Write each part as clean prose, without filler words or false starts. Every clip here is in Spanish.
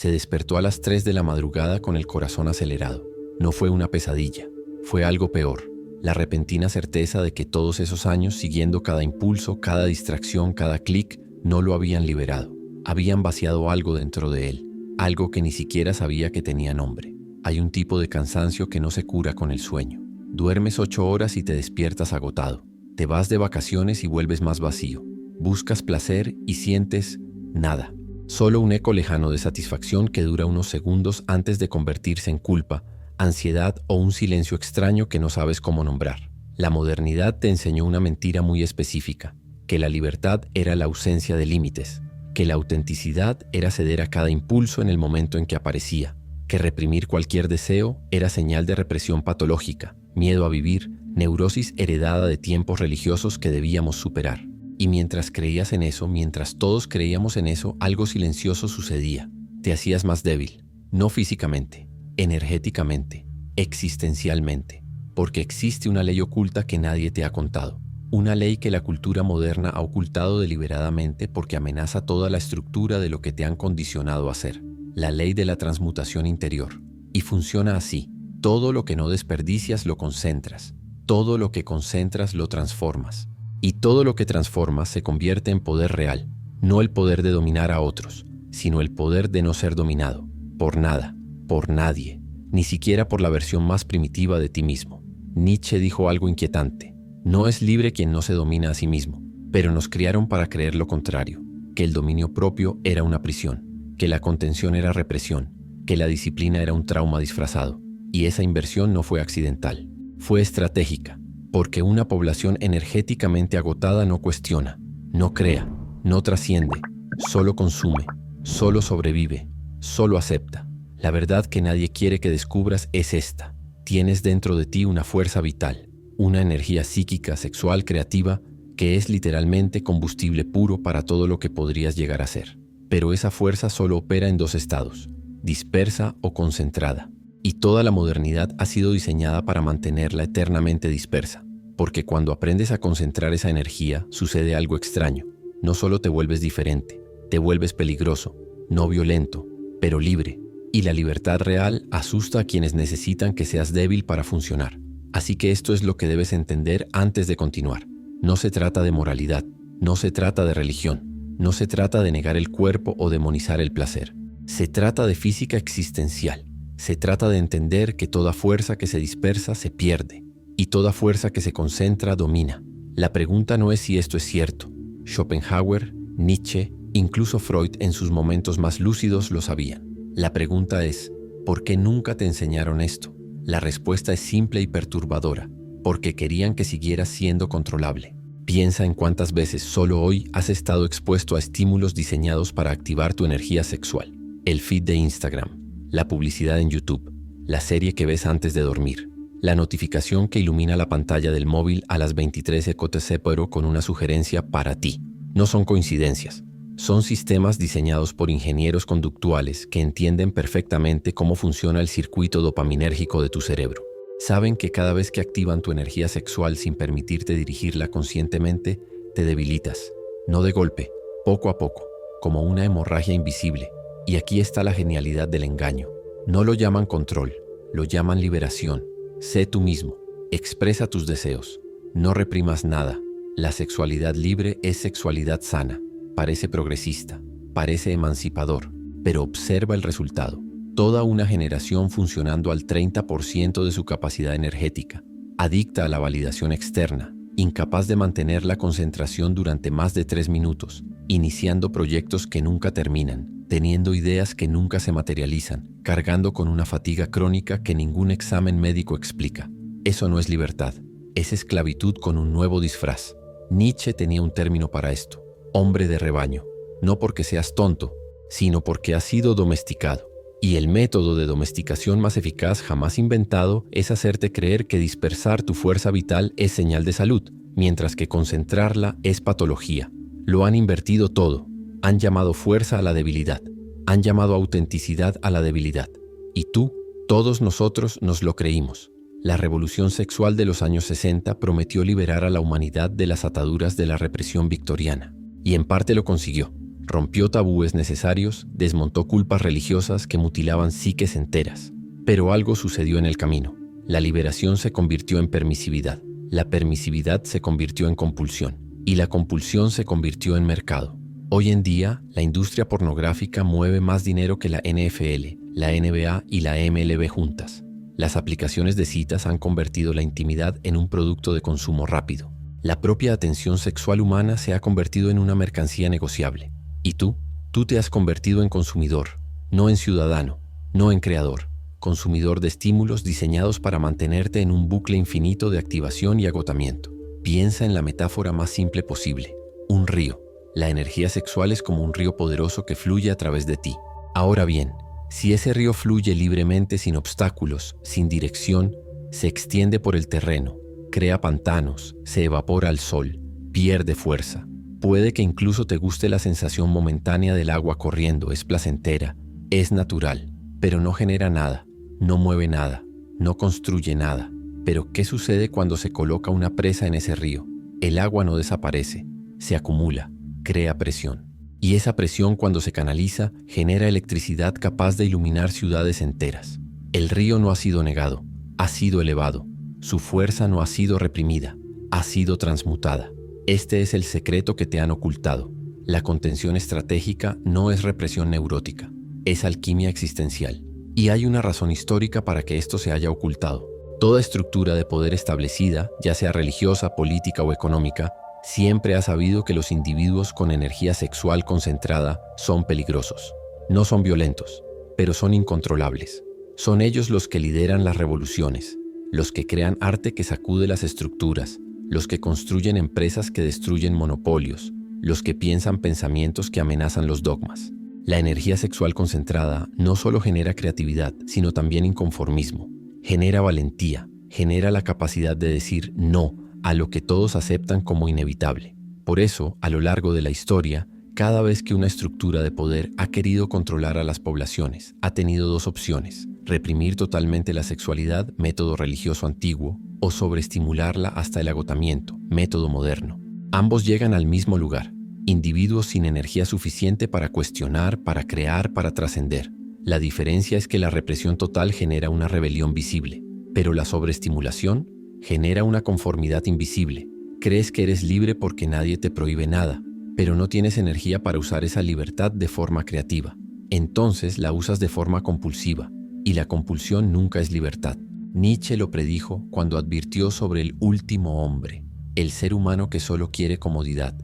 Se despertó a las 3 de la madrugada con el corazón acelerado. No fue una pesadilla, fue algo peor. La repentina certeza de que todos esos años, siguiendo cada impulso, cada distracción, cada clic, no lo habían liberado. Habían vaciado algo dentro de él, algo que ni siquiera sabía que tenía nombre. Hay un tipo de cansancio que no se cura con el sueño. Duermes 8 horas y te despiertas agotado. Te vas de vacaciones y vuelves más vacío. Buscas placer y sientes nada. Solo un eco lejano de satisfacción que dura unos segundos antes de convertirse en culpa, ansiedad o un silencio extraño que no sabes cómo nombrar. La modernidad te enseñó una mentira muy específica, que la libertad era la ausencia de límites, que la autenticidad era ceder a cada impulso en el momento en que aparecía, que reprimir cualquier deseo era señal de represión patológica, miedo a vivir, neurosis heredada de tiempos religiosos que debíamos superar. Y mientras creías en eso, mientras todos creíamos en eso, algo silencioso sucedía. Te hacías más débil, no físicamente, energéticamente, existencialmente, porque existe una ley oculta que nadie te ha contado. Una ley que la cultura moderna ha ocultado deliberadamente porque amenaza toda la estructura de lo que te han condicionado a hacer. La ley de la transmutación interior. Y funciona así. Todo lo que no desperdicias lo concentras. Todo lo que concentras lo transformas. Y todo lo que transformas se convierte en poder real. No el poder de dominar a otros, sino el poder de no ser dominado. Por nada, por nadie, ni siquiera por la versión más primitiva de ti mismo. Nietzsche dijo algo inquietante. No es libre quien no se domina a sí mismo, pero nos criaron para creer lo contrario, que el dominio propio era una prisión, que la contención era represión, que la disciplina era un trauma disfrazado. Y esa inversión no fue accidental, fue estratégica, porque una población energéticamente agotada no cuestiona, no crea, no trasciende, solo consume, solo sobrevive, solo acepta. La verdad que nadie quiere que descubras es esta. Tienes dentro de ti una fuerza vital, una energía psíquica, sexual, creativa, que es literalmente combustible puro para todo lo que podrías llegar a ser. Pero esa fuerza solo opera en 2 estados, dispersa o concentrada. Y toda la modernidad ha sido diseñada para mantenerla eternamente dispersa. Porque cuando aprendes a concentrar esa energía, sucede algo extraño. No solo te vuelves diferente, te vuelves peligroso, no violento, pero libre. Y la libertad real asusta a quienes necesitan que seas débil para funcionar. Así que esto es lo que debes entender antes de continuar. No se trata de moralidad, no se trata de religión, no se trata de negar el cuerpo o demonizar el placer. Se trata de física existencial. Se trata de entender que toda fuerza que se dispersa se pierde y toda fuerza que se concentra domina. La pregunta no es si esto es cierto. Schopenhauer, Nietzsche, incluso Freud en sus momentos más lúcidos lo sabían. La pregunta es, ¿por qué nunca te enseñaron esto? La respuesta es simple y perturbadora, porque querían que siguieras siendo controlable. Piensa en cuántas veces solo hoy has estado expuesto a estímulos diseñados para activar tu energía sexual. El feed de Instagram, la publicidad en YouTube, la serie que ves antes de dormir, la notificación que ilumina la pantalla del móvil a las 23 ECOTC pero con una sugerencia para ti. No son coincidencias. Son sistemas diseñados por ingenieros conductuales que entienden perfectamente cómo funciona el circuito dopaminérgico de tu cerebro. Saben que cada vez que activan tu energía sexual sin permitirte dirigirla conscientemente, te debilitas. No de golpe, poco a poco, como una hemorragia invisible. Y aquí está la genialidad del engaño. No lo llaman control, lo llaman liberación. Sé tú mismo, expresa tus deseos. No reprimas nada. La sexualidad libre es sexualidad sana. Parece progresista, parece emancipador, pero observa el resultado. Toda una generación funcionando al 30% de su capacidad energética, adicta a la validación externa, incapaz de mantener la concentración durante más de 3 minutos, iniciando proyectos que nunca terminan, teniendo ideas que nunca se materializan, cargando con una fatiga crónica que ningún examen médico explica. Eso no es libertad, es esclavitud con un nuevo disfraz. Nietzsche tenía un término para esto. Hombre de rebaño, no porque seas tonto, sino porque has sido domesticado. Y el método de domesticación más eficaz jamás inventado es hacerte creer que dispersar tu fuerza vital es señal de salud, mientras que concentrarla es patología. Lo han invertido todo. Han llamado fuerza a la debilidad. Han llamado autenticidad a la debilidad. Y tú, todos nosotros nos lo creímos. La revolución sexual de los años 60 prometió liberar a la humanidad de las ataduras de la represión victoriana. Y en parte lo consiguió. rompió tabúes necesarios, desmontó culpas religiosas que mutilaban psiques enteras. Pero algo sucedió en el camino. La liberación se convirtió en permisividad, la permisividad se convirtió en compulsión, y la compulsión se convirtió en mercado. Hoy en día, la industria pornográfica mueve más dinero que la NFL, la NBA y la MLB juntas. Las aplicaciones de citas han convertido la intimidad en un producto de consumo rápido. La propia atención sexual humana se ha convertido en una mercancía negociable. ¿Y tú? Tú te has convertido en consumidor, no en ciudadano, no en creador. Consumidor de estímulos diseñados para mantenerte en un bucle infinito de activación y agotamiento. Piensa en la metáfora más simple posible. Un río. La energía sexual es como un río poderoso que fluye a través de ti. Ahora bien, si ese río fluye libremente sin obstáculos, sin dirección, se extiende por el terreno, crea pantanos, se evapora al sol, pierde fuerza. Puede que incluso te guste la sensación momentánea del agua corriendo, es placentera, es natural, pero no genera nada, no mueve nada, no construye nada. Pero ¿qué sucede cuando se coloca una presa en ese río? El agua no desaparece, se acumula, crea presión. Y esa presión, cuando se canaliza, genera electricidad capaz de iluminar ciudades enteras. El río no ha sido negado, ha sido elevado. Su fuerza no ha sido reprimida, ha sido transmutada. Este es el secreto que te han ocultado. La contención estratégica no es represión neurótica, es alquimia existencial. Y hay una razón histórica para que esto se haya ocultado. Toda estructura de poder establecida, ya sea religiosa, política o económica, siempre ha sabido que los individuos con energía sexual concentrada son peligrosos. No son violentos, pero son incontrolables. Son ellos los que lideran las revoluciones, los que crean arte que sacude las estructuras, los que construyen empresas que destruyen monopolios, los que piensan pensamientos que amenazan los dogmas. La energía sexual concentrada no solo genera creatividad, sino también inconformismo. Genera valentía, genera la capacidad de decir no a lo que todos aceptan como inevitable. Por eso, a lo largo de la historia, cada vez que una estructura de poder ha querido controlar a las poblaciones, ha tenido dos opciones: reprimir totalmente la sexualidad, método religioso antiguo, o sobreestimularla hasta el agotamiento, método moderno. Ambos llegan al mismo lugar: individuos sin energía suficiente para cuestionar, para crear, para trascender. La diferencia es que la represión total genera una rebelión visible, pero la sobreestimulación genera una conformidad invisible. Crees que eres libre porque nadie te prohíbe nada, pero no tienes energía para usar esa libertad de forma creativa. Entonces la usas de forma compulsiva, y la compulsión nunca es libertad. Nietzsche lo predijo cuando advirtió sobre el último hombre, el ser humano que solo quiere comodidad,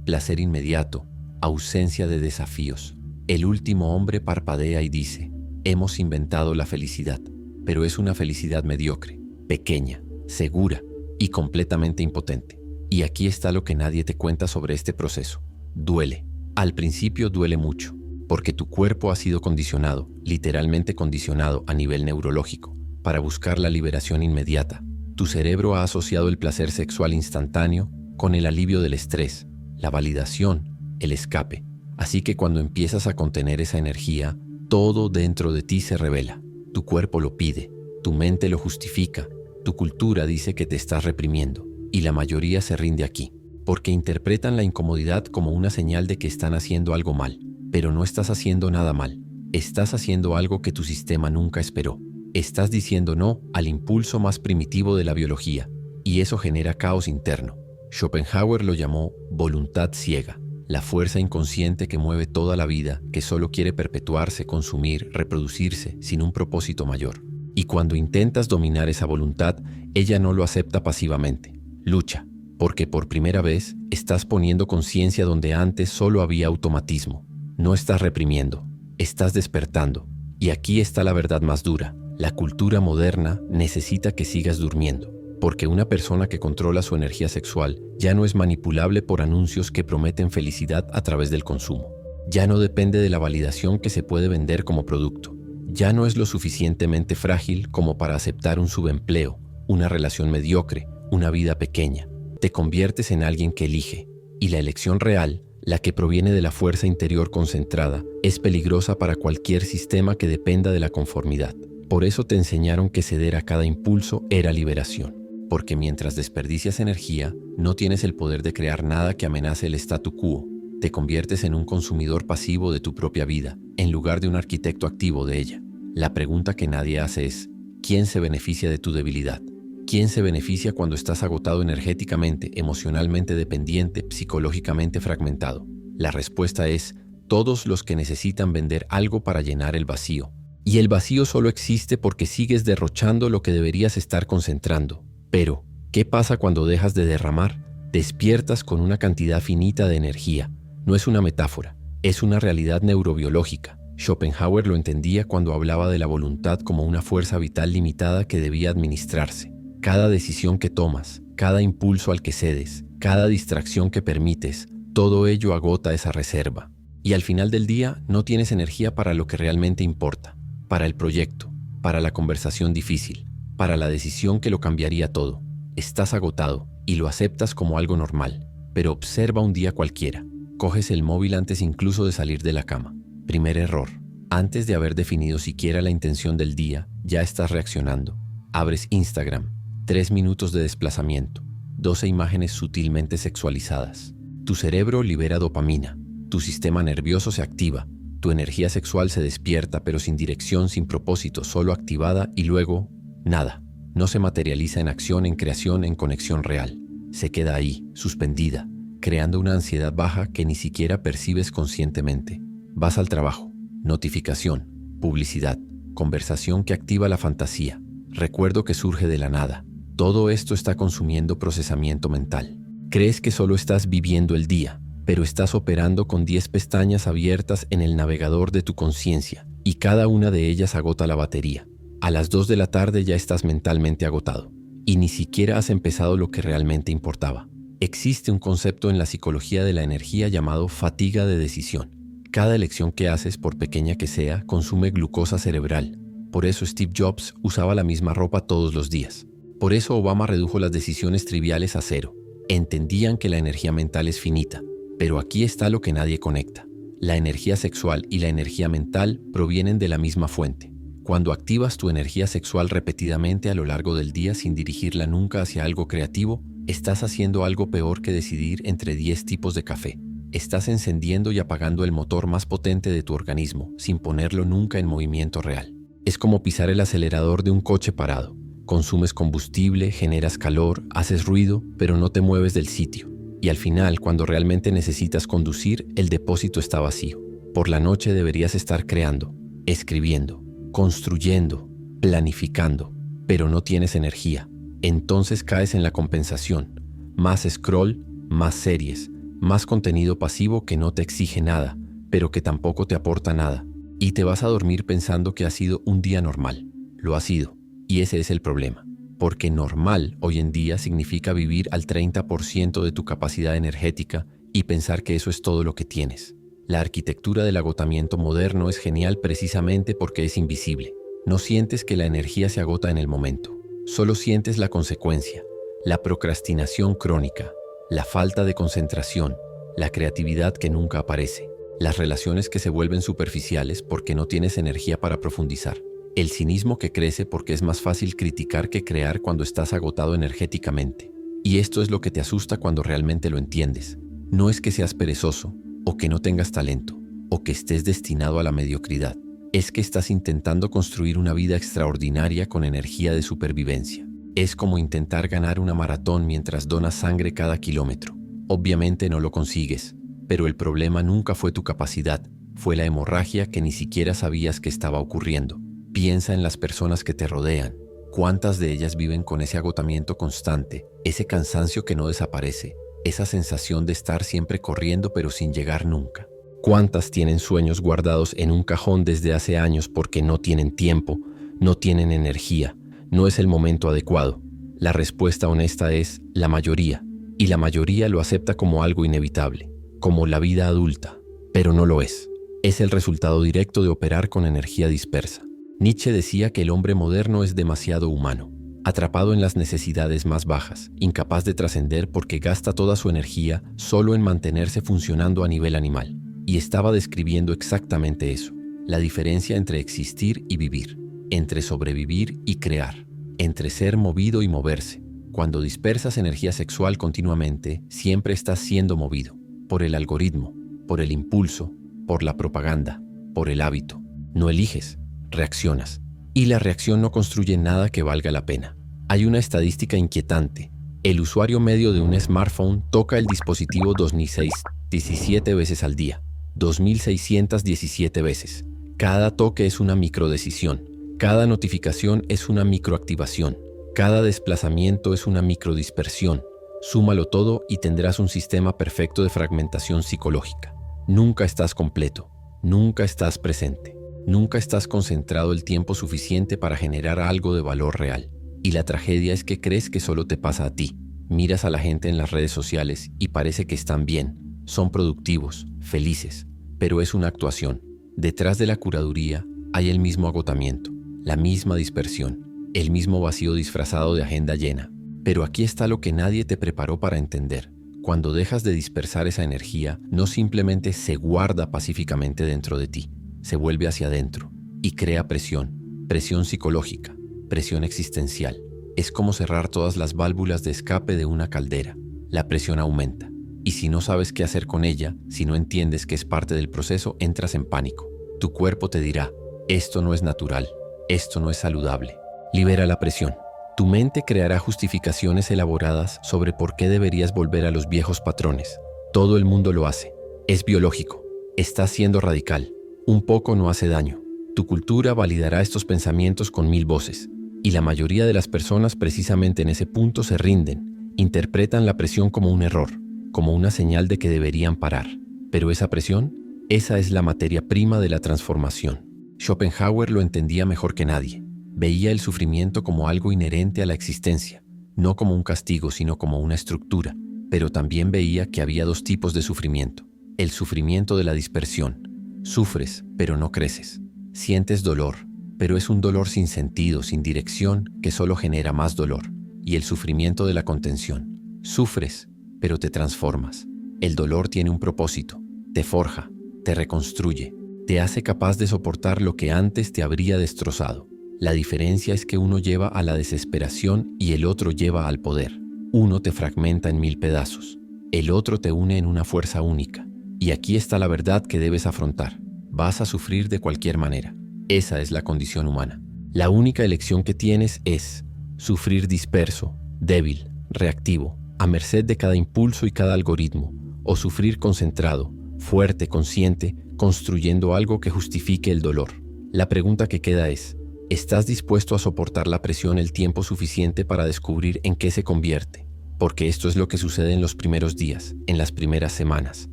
placer inmediato, ausencia de desafíos. El último hombre parpadea y dice: hemos inventado la felicidad, pero es una felicidad mediocre, pequeña, segura y completamente impotente. Y aquí está lo que nadie te cuenta sobre este proceso. Duele. Al principio duele mucho, porque tu cuerpo ha sido condicionado, literalmente condicionado a nivel neurológico, para buscar la liberación inmediata. Tu cerebro ha asociado el placer sexual instantáneo con el alivio del estrés, la validación, el escape. Así que cuando empiezas a contener esa energía, todo dentro de ti se revela. Tu cuerpo lo pide, tu mente lo justifica, tu cultura dice que te estás reprimiendo, y la mayoría se rinde aquí, porque interpretan la incomodidad como una señal de que están haciendo algo mal. Pero no estás haciendo nada mal, estás haciendo algo que tu sistema nunca esperó. Estás diciendo no al impulso más primitivo de la biología, y eso genera caos interno. Schopenhauer lo llamó voluntad ciega, la fuerza inconsciente que mueve toda la vida, que solo quiere perpetuarse, consumir, reproducirse, sin un propósito mayor. Y cuando intentas dominar esa voluntad, ella no lo acepta pasivamente. Lucha, porque por primera vez estás poniendo conciencia donde antes solo había automatismo. No estás reprimiendo, estás despertando. Y aquí está la verdad más dura. La cultura moderna necesita que sigas durmiendo, porque una persona que controla su energía sexual ya no es manipulable por anuncios que prometen felicidad a través del consumo. Ya no depende de la validación que se puede vender como producto. Ya no es lo suficientemente frágil como para aceptar un subempleo, una relación mediocre, una vida pequeña. Te conviertes en alguien que elige, y la elección real, la que proviene de la fuerza interior concentrada, es peligrosa para cualquier sistema que dependa de la conformidad. Por eso te enseñaron que ceder a cada impulso era liberación, porque mientras desperdicias energía, no tienes el poder de crear nada que amenace el statu quo. Te conviertes en un consumidor pasivo de tu propia vida, en lugar de un arquitecto activo de ella. La pregunta que nadie hace es, ¿quién se beneficia de tu debilidad? ¿Quién se beneficia cuando estás agotado energéticamente, emocionalmente dependiente, psicológicamente fragmentado? La respuesta es, todos los que necesitan vender algo para llenar el vacío. Y el vacío solo existe porque sigues derrochando lo que deberías estar concentrando. Pero, ¿qué pasa cuando dejas de derramar? Despiertas con una cantidad finita de energía. No es una metáfora, es una realidad neurobiológica. Schopenhauer lo entendía cuando hablaba de la voluntad como una fuerza vital limitada que debía administrarse. Cada decisión que tomas, cada impulso al que cedes, cada distracción que permites, todo ello agota esa reserva. Y al final del día no tienes energía para lo que realmente importa, para el proyecto, para la conversación difícil, para la decisión que lo cambiaría todo. Estás agotado y lo aceptas como algo normal, pero observa un día cualquiera. Coges el móvil antes incluso de salir de la cama. Primer error. Antes de haber definido siquiera la intención del día, ya estás reaccionando. Abres Instagram. 3 minutos de desplazamiento. 12 imágenes sutilmente sexualizadas. Tu cerebro libera dopamina. Tu sistema nervioso se activa. Tu energía sexual se despierta, pero sin dirección, sin propósito, solo activada y luego, nada. No se materializa en acción, en creación, en conexión real. Se queda ahí, suspendida, creando una ansiedad baja que ni siquiera percibes conscientemente. Vas al trabajo. Notificación, publicidad, conversación que activa la fantasía, recuerdo que surge de la nada. Todo esto está consumiendo procesamiento mental. Crees que solo estás viviendo el día, pero estás operando con 10 pestañas abiertas en el navegador de tu conciencia, y cada una de ellas agota la batería. A las 2 de la tarde ya estás mentalmente agotado, y ni siquiera has empezado lo que realmente importaba. Existe un concepto en la psicología de la energía llamado fatiga de decisión. Cada elección que haces, por pequeña que sea, consume glucosa cerebral. Por eso Steve Jobs usaba la misma ropa todos los días. Por eso Obama redujo las decisiones triviales a 0. Entendían que la energía mental es finita. Pero aquí está lo que nadie conecta. La energía sexual y la energía mental provienen de la misma fuente. Cuando activas tu energía sexual repetidamente a lo largo del día sin dirigirla nunca hacia algo creativo, estás haciendo algo peor que decidir entre 10 tipos de café. Estás encendiendo y apagando el motor más potente de tu organismo, sin ponerlo nunca en movimiento real. Es como pisar el acelerador de un coche parado. Consumes combustible, generas calor, haces ruido, pero no te mueves del sitio. Y al final, cuando realmente necesitas conducir, el depósito está vacío. Por la noche deberías estar creando, escribiendo, construyendo, planificando, pero no tienes energía. Entonces caes en la compensación. Más scroll, más series, más contenido pasivo que no te exige nada, pero que tampoco te aporta nada. Y te vas a dormir pensando que ha sido un día normal. Lo ha sido. Y ese es el problema. Porque normal hoy en día significa vivir al 30% de tu capacidad energética y pensar que eso es todo lo que tienes. La arquitectura del agotamiento moderno es genial precisamente porque es invisible. No sientes que la energía se agota en el momento. Solo sientes la consecuencia, la procrastinación crónica, la falta de concentración, la creatividad que nunca aparece, las relaciones que se vuelven superficiales porque no tienes energía para profundizar, el cinismo que crece porque es más fácil criticar que crear cuando estás agotado energéticamente. Y esto es lo que te asusta cuando realmente lo entiendes. No es que seas perezoso, o que no tengas talento, o que estés destinado a la mediocridad. Es que estás intentando construir una vida extraordinaria con energía de supervivencia. Es como intentar ganar una maratón mientras donas sangre cada kilómetro. Obviamente no lo consigues, pero el problema nunca fue tu capacidad, fue la hemorragia que ni siquiera sabías que estaba ocurriendo. Piensa en las personas que te rodean. ¿Cuántas de ellas viven con ese agotamiento constante, ese cansancio que no desaparece, esa sensación de estar siempre corriendo pero sin llegar nunca? ¿Cuántas tienen sueños guardados en un cajón desde hace años porque no tienen tiempo, no tienen energía, no es el momento adecuado? La respuesta honesta es la mayoría, y la mayoría lo acepta como algo inevitable, como la vida adulta, pero no lo es. Es el resultado directo de operar con energía dispersa. Nietzsche decía que el hombre moderno es demasiado humano, atrapado en las necesidades más bajas, incapaz de trascender porque gasta toda su energía solo en mantenerse funcionando a nivel animal. Y estaba describiendo exactamente eso, la diferencia entre existir y vivir, entre sobrevivir y crear, entre ser movido y moverse. Cuando dispersas energía sexual continuamente, siempre estás siendo movido por el algoritmo, por el impulso, por la propaganda, por el hábito. No eliges, reaccionas. Y la reacción no construye nada que valga la pena. Hay una estadística inquietante. El usuario medio de un smartphone toca el dispositivo 2.617 veces al día. 2.617 veces. Cada toque es una microdecisión. Cada notificación es una microactivación. Cada desplazamiento es una microdispersión. Súmalo todo y tendrás un sistema perfecto de fragmentación psicológica. Nunca estás completo. Nunca estás presente. Nunca estás concentrado el tiempo suficiente para generar algo de valor real. Y la tragedia es que crees que solo te pasa a ti. Miras a la gente en las redes sociales y parece que están bien, son productivos, felices, pero es una actuación. Detrás de la curaduría hay el mismo agotamiento, la misma dispersión, el mismo vacío disfrazado de agenda llena. Pero aquí está lo que nadie te preparó para entender. Cuando dejas de dispersar esa energía, no simplemente se guarda pacíficamente dentro de ti, se vuelve hacia adentro y crea presión, presión psicológica, presión existencial. Es como cerrar todas las válvulas de escape de una caldera. La presión aumenta. Y si no sabes qué hacer con ella, si no entiendes que es parte del proceso, entras en pánico. Tu cuerpo te dirá, esto no es natural, esto no es saludable. Libera la presión. Tu mente creará justificaciones elaboradas sobre por qué deberías volver a los viejos patrones. Todo el mundo lo hace. Es biológico. Estás siendo radical. Un poco no hace daño. Tu cultura validará estos pensamientos con 1000 voces. Y la mayoría de las personas precisamente en ese punto se rinden. Interpretan la presión como un error, como una señal de que deberían parar. Pero esa presión, esa es la materia prima de la transformación. Schopenhauer lo entendía mejor que nadie. Veía el sufrimiento como algo inherente a la existencia, no como un castigo, sino como una estructura. Pero también veía que había dos tipos de sufrimiento. El sufrimiento de la dispersión. Sufres, pero no creces. Sientes dolor, pero es un dolor sin sentido, sin dirección, que solo genera más dolor. Y el sufrimiento de la contención. Sufres, pero te transformas. El dolor tiene un propósito. Te forja, te reconstruye, te hace capaz de soportar lo que antes te habría destrozado. La diferencia es que uno lleva a la desesperación y el otro lleva al poder. Uno te fragmenta en 1000 pedazos, el otro te une en una fuerza única. Y aquí está la verdad que debes afrontar. Vas a sufrir de cualquier manera. Esa es la condición humana. La única elección que tienes es sufrir disperso, débil, reactivo, a merced de cada impulso y cada algoritmo, o sufrir concentrado, fuerte, consciente, construyendo algo que justifique el dolor. La pregunta que queda es, ¿estás dispuesto a soportar la presión el tiempo suficiente para descubrir en qué se convierte? Porque esto es lo que sucede en los primeros días, en las primeras semanas.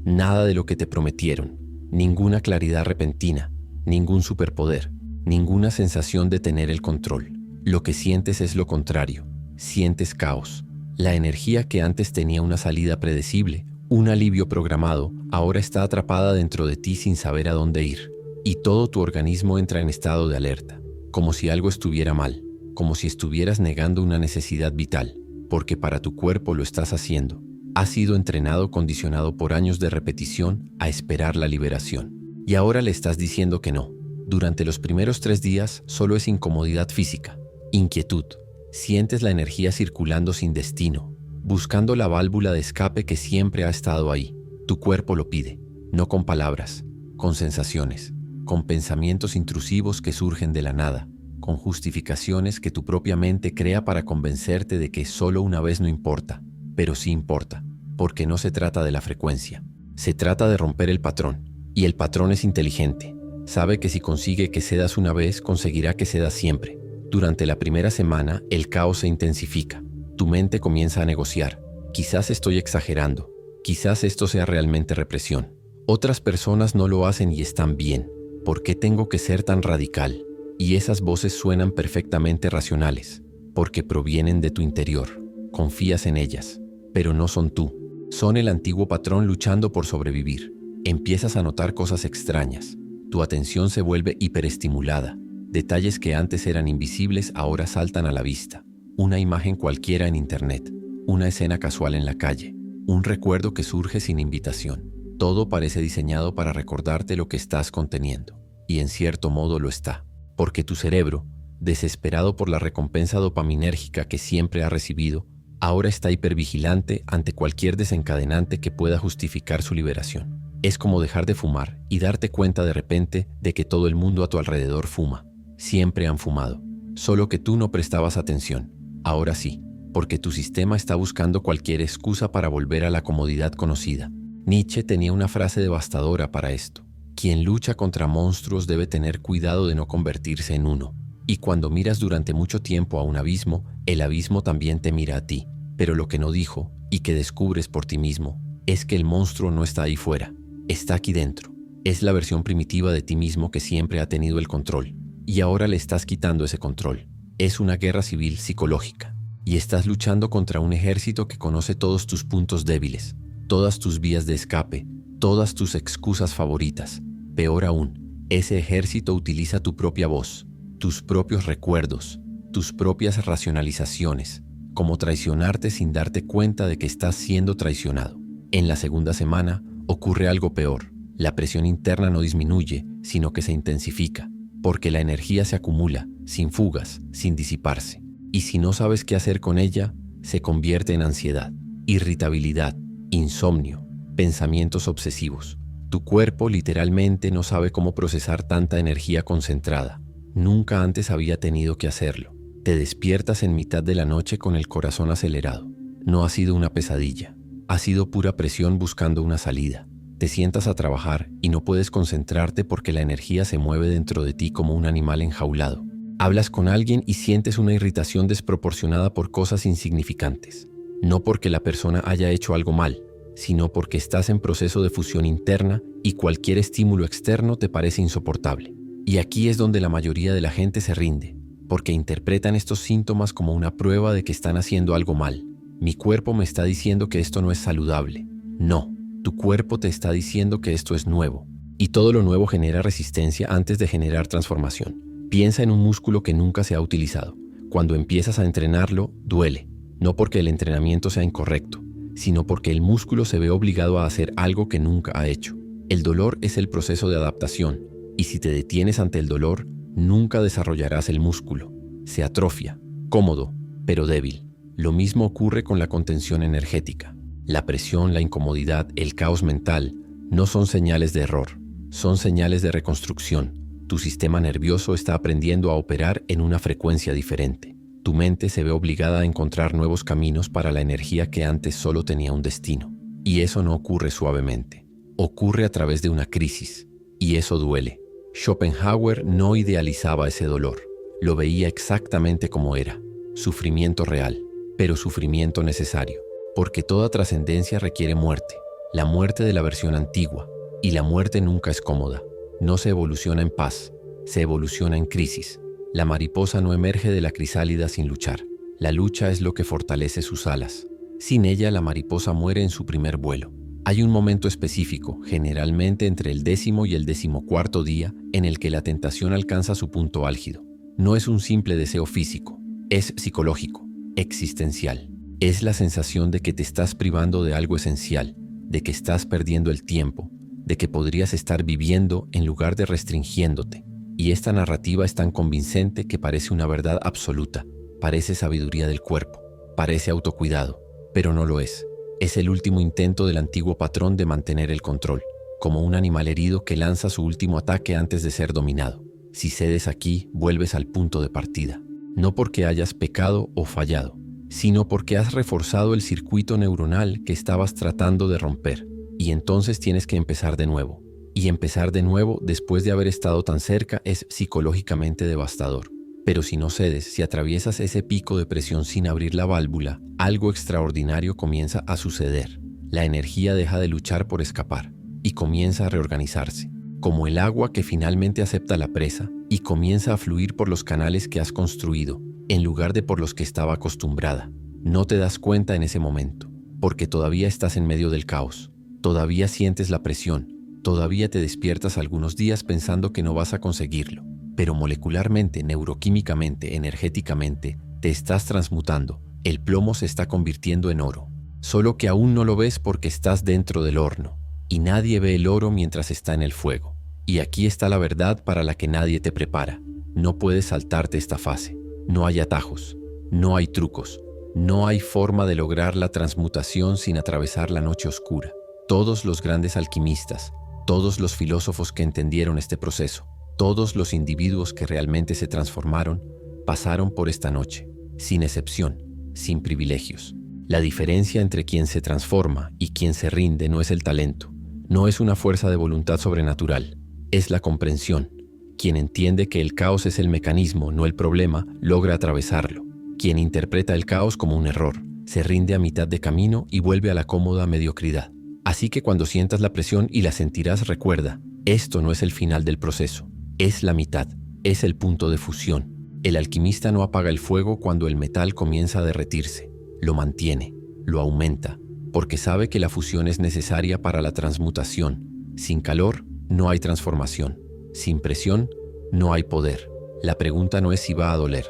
Nada de lo que te prometieron, ninguna claridad repentina, ningún superpoder, ninguna sensación de tener el control. Lo que sientes es lo contrario, sientes caos. La energía que antes tenía una salida predecible, un alivio programado, ahora está atrapada dentro de ti sin saber a dónde ir. Y todo tu organismo entra en estado de alerta. Como si algo estuviera mal, como si estuvieras negando una necesidad vital, porque para tu cuerpo lo estás haciendo. Has sido entrenado, condicionado por años de repetición a esperar la liberación. Y ahora le estás diciendo que no. Durante los primeros 3 días solo es incomodidad física, inquietud. Sientes la energía circulando sin destino, buscando la válvula de escape que siempre ha estado ahí. Tu cuerpo lo pide, no con palabras, con sensaciones. Con pensamientos intrusivos que surgen de la nada, con justificaciones que tu propia mente crea para convencerte de que solo una vez no importa, pero sí importa, porque no se trata de la frecuencia, se trata de romper el patrón, y el patrón es inteligente, sabe que si consigue que cedas una vez, conseguirá que cedas siempre. Durante la primera semana, el caos se intensifica, tu mente comienza a negociar, quizás estoy exagerando, quizás esto sea realmente represión, otras personas no lo hacen y están bien. ¿Por qué tengo que ser tan radical? Y esas voces suenan perfectamente racionales, porque provienen de tu interior. Confías en ellas, pero no son tú. Son el antiguo patrón luchando por sobrevivir. Empiezas a notar cosas extrañas. Tu atención se vuelve hiperestimulada. Detalles que antes eran invisibles ahora saltan a la vista. Una imagen cualquiera en internet, una escena casual en la calle, un recuerdo que surge sin invitación. Todo parece diseñado para recordarte lo que estás conteniendo, y en cierto modo lo está, porque tu cerebro, desesperado por la recompensa dopaminérgica que siempre ha recibido, ahora está hipervigilante ante cualquier desencadenante que pueda justificar su liberación. Es como dejar de fumar y darte cuenta de repente de que todo el mundo a tu alrededor fuma. Siempre han fumado, solo que tú no prestabas atención. Ahora sí, porque tu sistema está buscando cualquier excusa para volver a la comodidad conocida. Nietzsche tenía una frase devastadora para esto. Quien lucha contra monstruos debe tener cuidado de no convertirse en uno. Y cuando miras durante mucho tiempo a un abismo, el abismo también te mira a ti. Pero lo que no dijo, y que descubres por ti mismo, es que el monstruo no está ahí fuera, está aquí dentro. Es la versión primitiva de ti mismo que siempre ha tenido el control. Y ahora le estás quitando ese control. Es una guerra civil psicológica. Y estás luchando contra un ejército que conoce todos tus puntos débiles, todas tus vías de escape, todas tus excusas favoritas. Peor aún, ese ejército utiliza tu propia voz, tus propios recuerdos, tus propias racionalizaciones, como traicionarte sin darte cuenta de que estás siendo traicionado. En la segunda semana ocurre algo peor. La presión interna no disminuye, sino que se intensifica, porque la energía se acumula, sin fugas, sin disiparse. Y si no sabes qué hacer con ella, se convierte en ansiedad, irritabilidad, insomnio, pensamientos obsesivos. Tu cuerpo literalmente no sabe cómo procesar tanta energía concentrada. Nunca antes había tenido que hacerlo. Te despiertas en mitad de la noche con el corazón acelerado. No ha sido una pesadilla. Ha sido pura presión buscando una salida. Te sientas a trabajar y no puedes concentrarte porque la energía se mueve dentro de ti como un animal enjaulado. Hablas con alguien y sientes una irritación desproporcionada por cosas insignificantes. No porque la persona haya hecho algo mal, sino porque estás en proceso de fusión interna y cualquier estímulo externo te parece insoportable. Y aquí es donde la mayoría de la gente se rinde, porque interpretan estos síntomas como una prueba de que están haciendo algo mal. Mi cuerpo me está diciendo que esto no es saludable. No, tu cuerpo te está diciendo que esto es nuevo. Y todo lo nuevo genera resistencia antes de generar transformación. Piensa en un músculo que nunca se ha utilizado. Cuando empiezas a entrenarlo, duele. No porque el entrenamiento sea incorrecto, sino porque el músculo se ve obligado a hacer algo que nunca ha hecho. El dolor es el proceso de adaptación, y si te detienes ante el dolor, nunca desarrollarás el músculo. Se atrofia, cómodo, pero débil. Lo mismo ocurre con la contención energética. La presión, la incomodidad, el caos mental no son señales de error, son señales de reconstrucción. Tu sistema nervioso está aprendiendo a operar en una frecuencia diferente. Tu mente se ve obligada a encontrar nuevos caminos para la energía que antes solo tenía un destino. Y eso no ocurre suavemente. Ocurre a través de una crisis. Y eso duele. Schopenhauer no idealizaba ese dolor. Lo veía exactamente como era. Sufrimiento real, pero sufrimiento necesario. Porque toda trascendencia requiere muerte. La muerte de la versión antigua. Y la muerte nunca es cómoda. No se evoluciona en paz, se evoluciona en crisis. La mariposa no emerge de la crisálida sin luchar. La lucha es lo que fortalece sus alas. Sin ella, la mariposa muere en su primer vuelo. Hay un momento específico, generalmente entre el 10º y el 14º día, en el que la tentación alcanza su punto álgido. No es un simple deseo físico, es psicológico, existencial. Es la sensación de que te estás privando de algo esencial, de que estás perdiendo el tiempo, de que podrías estar viviendo en lugar de restringiéndote. Y esta narrativa es tan convincente que parece una verdad absoluta, parece sabiduría del cuerpo, parece autocuidado, pero no lo es. Es el último intento del antiguo patrón de mantener el control, como un animal herido que lanza su último ataque antes de ser dominado. Si cedes aquí, vuelves al punto de partida, no porque hayas pecado o fallado, sino porque has reforzado el circuito neuronal que estabas tratando de romper. Y entonces tienes que empezar de nuevo. Y empezar de nuevo después de haber estado tan cerca es psicológicamente devastador. Pero si no cedes, si atraviesas ese pico de presión sin abrir la válvula, algo extraordinario comienza a suceder. La energía deja de luchar por escapar y comienza a reorganizarse, como el agua que finalmente acepta la presa y comienza a fluir por los canales que has construido, en lugar de por los que estaba acostumbrada. No te das cuenta en ese momento, porque todavía estás en medio del caos. Todavía sientes la presión, todavía te despiertas algunos días pensando que no vas a conseguirlo, pero molecularmente, neuroquímicamente, energéticamente, te estás transmutando. El plomo se está convirtiendo en oro, solo que aún no lo ves porque estás dentro del horno, y nadie ve el oro mientras está en el fuego. Y aquí está la verdad para la que nadie te prepara. No puedes saltarte esta fase. No hay atajos, no hay trucos, no hay forma de lograr la transmutación sin atravesar la noche oscura. Todos los grandes alquimistas, todos los filósofos que entendieron este proceso, todos los individuos que realmente se transformaron, pasaron por esta noche, sin excepción, sin privilegios. La diferencia entre quien se transforma y quien se rinde no es el talento, no es una fuerza de voluntad sobrenatural, es la comprensión. Quien entiende que el caos es el mecanismo, no el problema, logra atravesarlo. Quien interpreta el caos como un error, se rinde a mitad de camino y vuelve a la cómoda mediocridad. Así que cuando sientas la presión y la sentirás, recuerda, esto no es el final del proceso, es la mitad, es el punto de fusión. El alquimista no apaga el fuego cuando el metal comienza a derretirse, lo mantiene, lo aumenta, porque sabe que la fusión es necesaria para la transmutación. Sin calor, no hay transformación. Sin presión, no hay poder. La pregunta no es si va a doler,